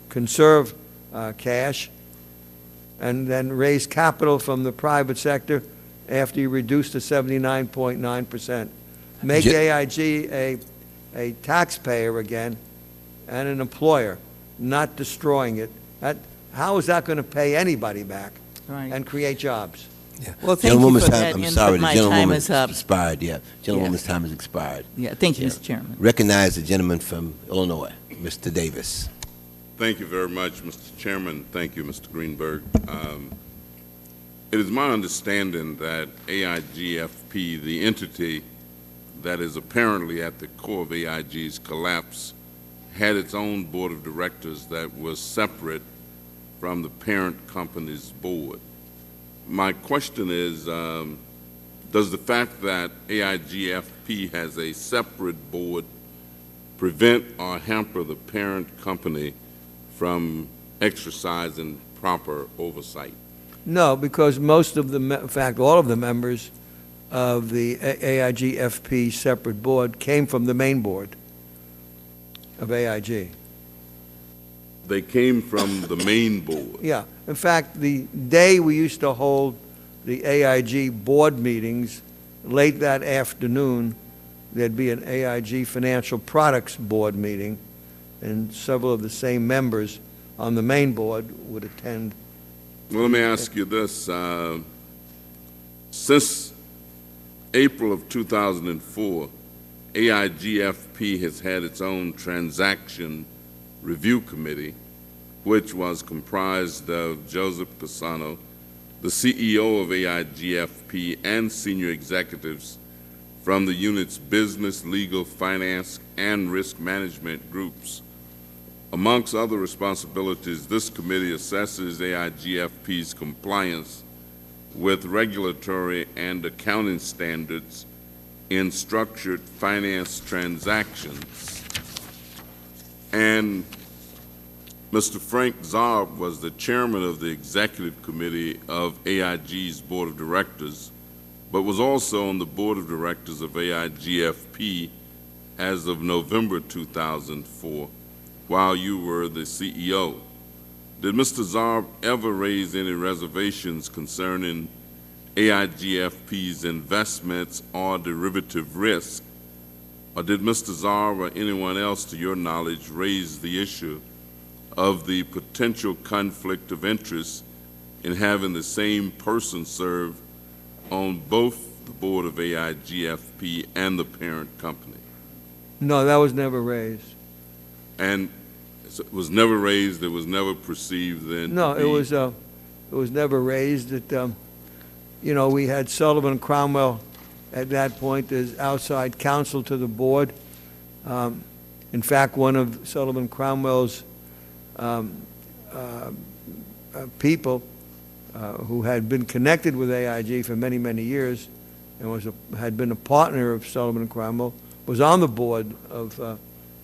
conserve cash, and then raise capital from the private sector after you reduce to 79.9%. Make AIG a taxpayer again and an employer, not destroying it. How is that going to pay anybody back and create jobs? Yeah. Well, thank you for that I'm input. sorry, the My time gentlewoman's is up. expired, yeah. Gentlewoman's Yes. time has expired. Yeah, thank you, Mr. Chairman. Recognize the gentleman from Illinois, Mr. Davis. Thank you very much, Mr. Chairman. Thank you, Mr. Greenberg. It is my understanding that AIGFP, the entity that is apparently at the core of AIG's collapse, had its own board of directors that was separate from the parent company's board. My question is, does the fact that AIGFP has a separate board prevent or hamper the parent company from exercising proper oversight? No, because most of the, in fact, all of the members of the AIGFP separate board came from the main board of AIG. They came from the main board. Yeah. In fact, the day we used to hold the AIG board meetings, late that afternoon, there'd be an AIG Financial Products board meeting, and several of the same members on the main board would attend. Well, let me ask you this. Since April of 2004, AIGFP has had its own transaction review committee, which was comprised of Joseph Pisano, the CEO of AIGFP, and senior executives from the unit's business, legal, finance, and risk management groups. Amongst other responsibilities, this committee assesses AIGFP's compliance with regulatory and accounting standards in structured finance transactions. And Mr. Frank Zarb was the chairman of the executive committee of AIG's board of directors, but was also on the board of directors of AIGFP as of November 2004, while you were the CEO. Did Mr. Zarb ever raise any reservations concerning AIGFP's investments or derivative risk? Or did Mr. Zarb or anyone else, to your knowledge, raise the issue of the potential conflict of interest in having the same person serve on both the board of AIGFP and the parent company? No, that was never raised. And so it was never raised, it was never perceived then? No, it was never raised. You know, we had Sullivan and Cromwell at that point as outside counsel to the board. In fact, one of Sullivan Cromwell's people who had been connected with AIG for many, many years and had been a partner of Sullivan and Cromwell was on the board of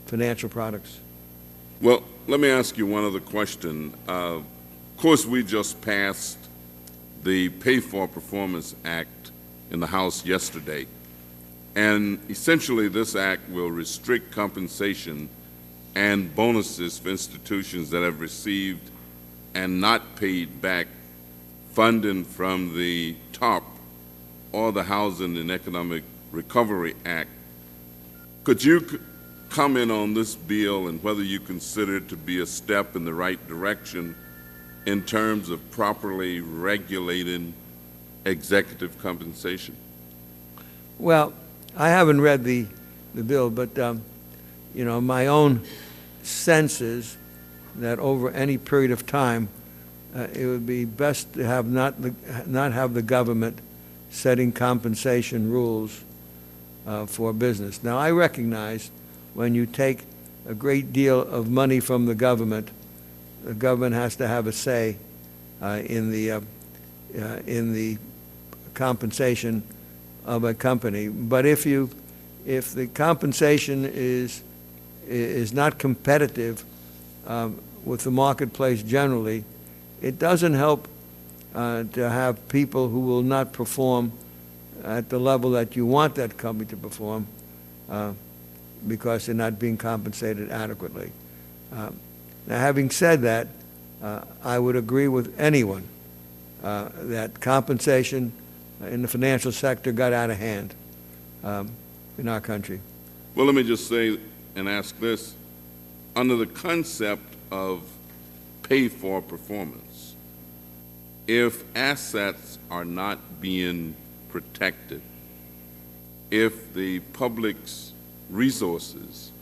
Financial Products. Well, let me ask you one other question. Of course, we just passed the Pay for Performance Act in the House yesterday, and essentially this act will restrict compensation and bonuses for institutions that have received and not paid back funding from the TARP or the Housing and Economic Recovery Act. Could you comment on this bill and whether you consider it to be a step in the right direction in terms of properly regulating executive compensation? Well, I haven't read the bill, but you know, my own sense is that over any period of time, it would be best to have not have the government setting compensation rules for business. Now, I recognize when you take a great deal of money from the government has to have a say in the compensation of a company. But if the compensation is not competitive with the marketplace generally, it doesn't help to have people who will not perform at the level that you want that company to perform because they're not being compensated adequately. Now, having said that, I would agree with anyone that compensation in the financial sector got out of hand in our country. Well, let me just say and ask this. Under the concept of pay for performance, if assets are not being protected, if the public's resources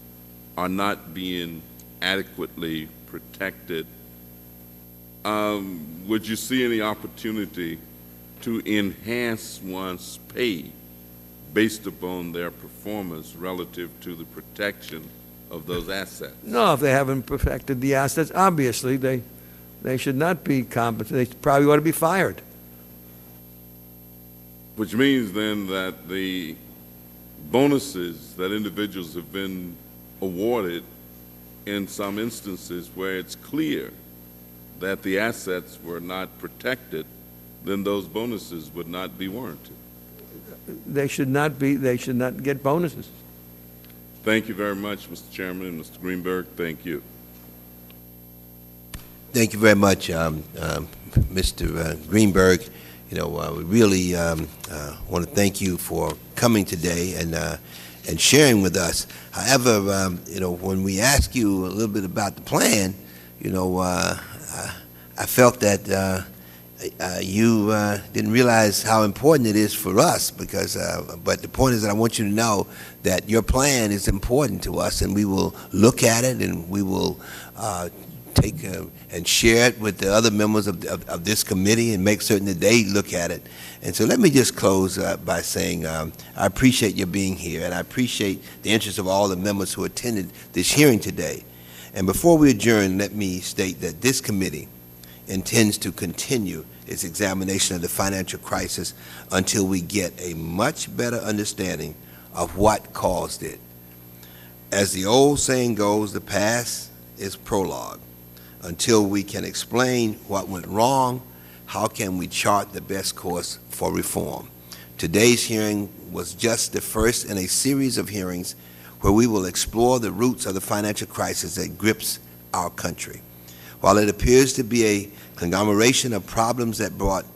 are not being adequately protected, would you see any opportunity to enhance one's pay based upon their performance relative to the protection of those assets? No, if they haven't protected the assets, obviously they should not be compensated. They probably ought to be fired. Which means then that the bonuses that individuals have been awarded in some instances where it's clear that the assets were not protected, then those bonuses would not be warranted. They should not get bonuses. Thank you very much, Mr. Chairman, and Mr. Greenberg. Thank you. Thank you very much, Mr. Greenberg. You know, we really want to thank you for coming today and sharing with us. However, you know, when we ask you a little bit about the plan, you know, I felt that you didn't realize how important it is for us because, but the point is that I want you to know that your plan is important to us, and we will look at it and we will take and share it with the other members of this committee and make certain that they look at it. And so let me just close by saying I appreciate your being here, and I appreciate the interest of all the members who attended this hearing today. And before we adjourn, let me state that this committee intends to continue its examination of the financial crisis until we get a much better understanding of what caused it. As the old saying goes, the past is prologue. Until we can explain what went wrong, how can we chart the best course for reform? Today's hearing was just the first in a series of hearings where we will explore the roots of the financial crisis that grips our country. While it appears to be a conglomeration of problems that brought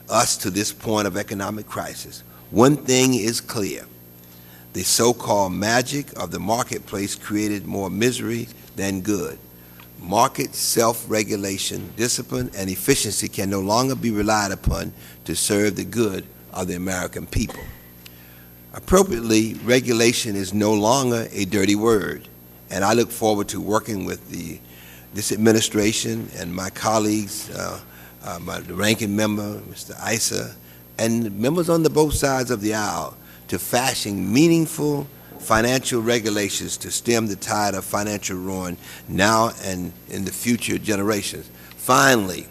us to this point of economic crisis, one thing is clear. The so-called magic of the marketplace created more misery than good. Market self-regulation, discipline, and efficiency can no longer be relied upon to serve the good of the American people. Appropriately, regulation is no longer a dirty word, and I look forward to working with this administration and my colleagues, the ranking member, Mr. Issa, and members on both sides of the aisle to fashion meaningful financial regulations to stem the tide of financial ruin now and in the future generations. Finally,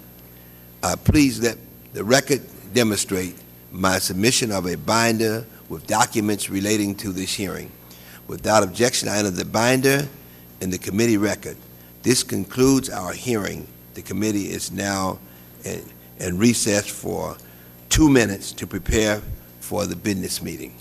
please let the record demonstrate my submission of a binder with documents relating to this hearing. Without objection, I enter the binder in the committee record. This concludes our hearing. The committee is now in recess for 2 minutes to prepare for the business meeting.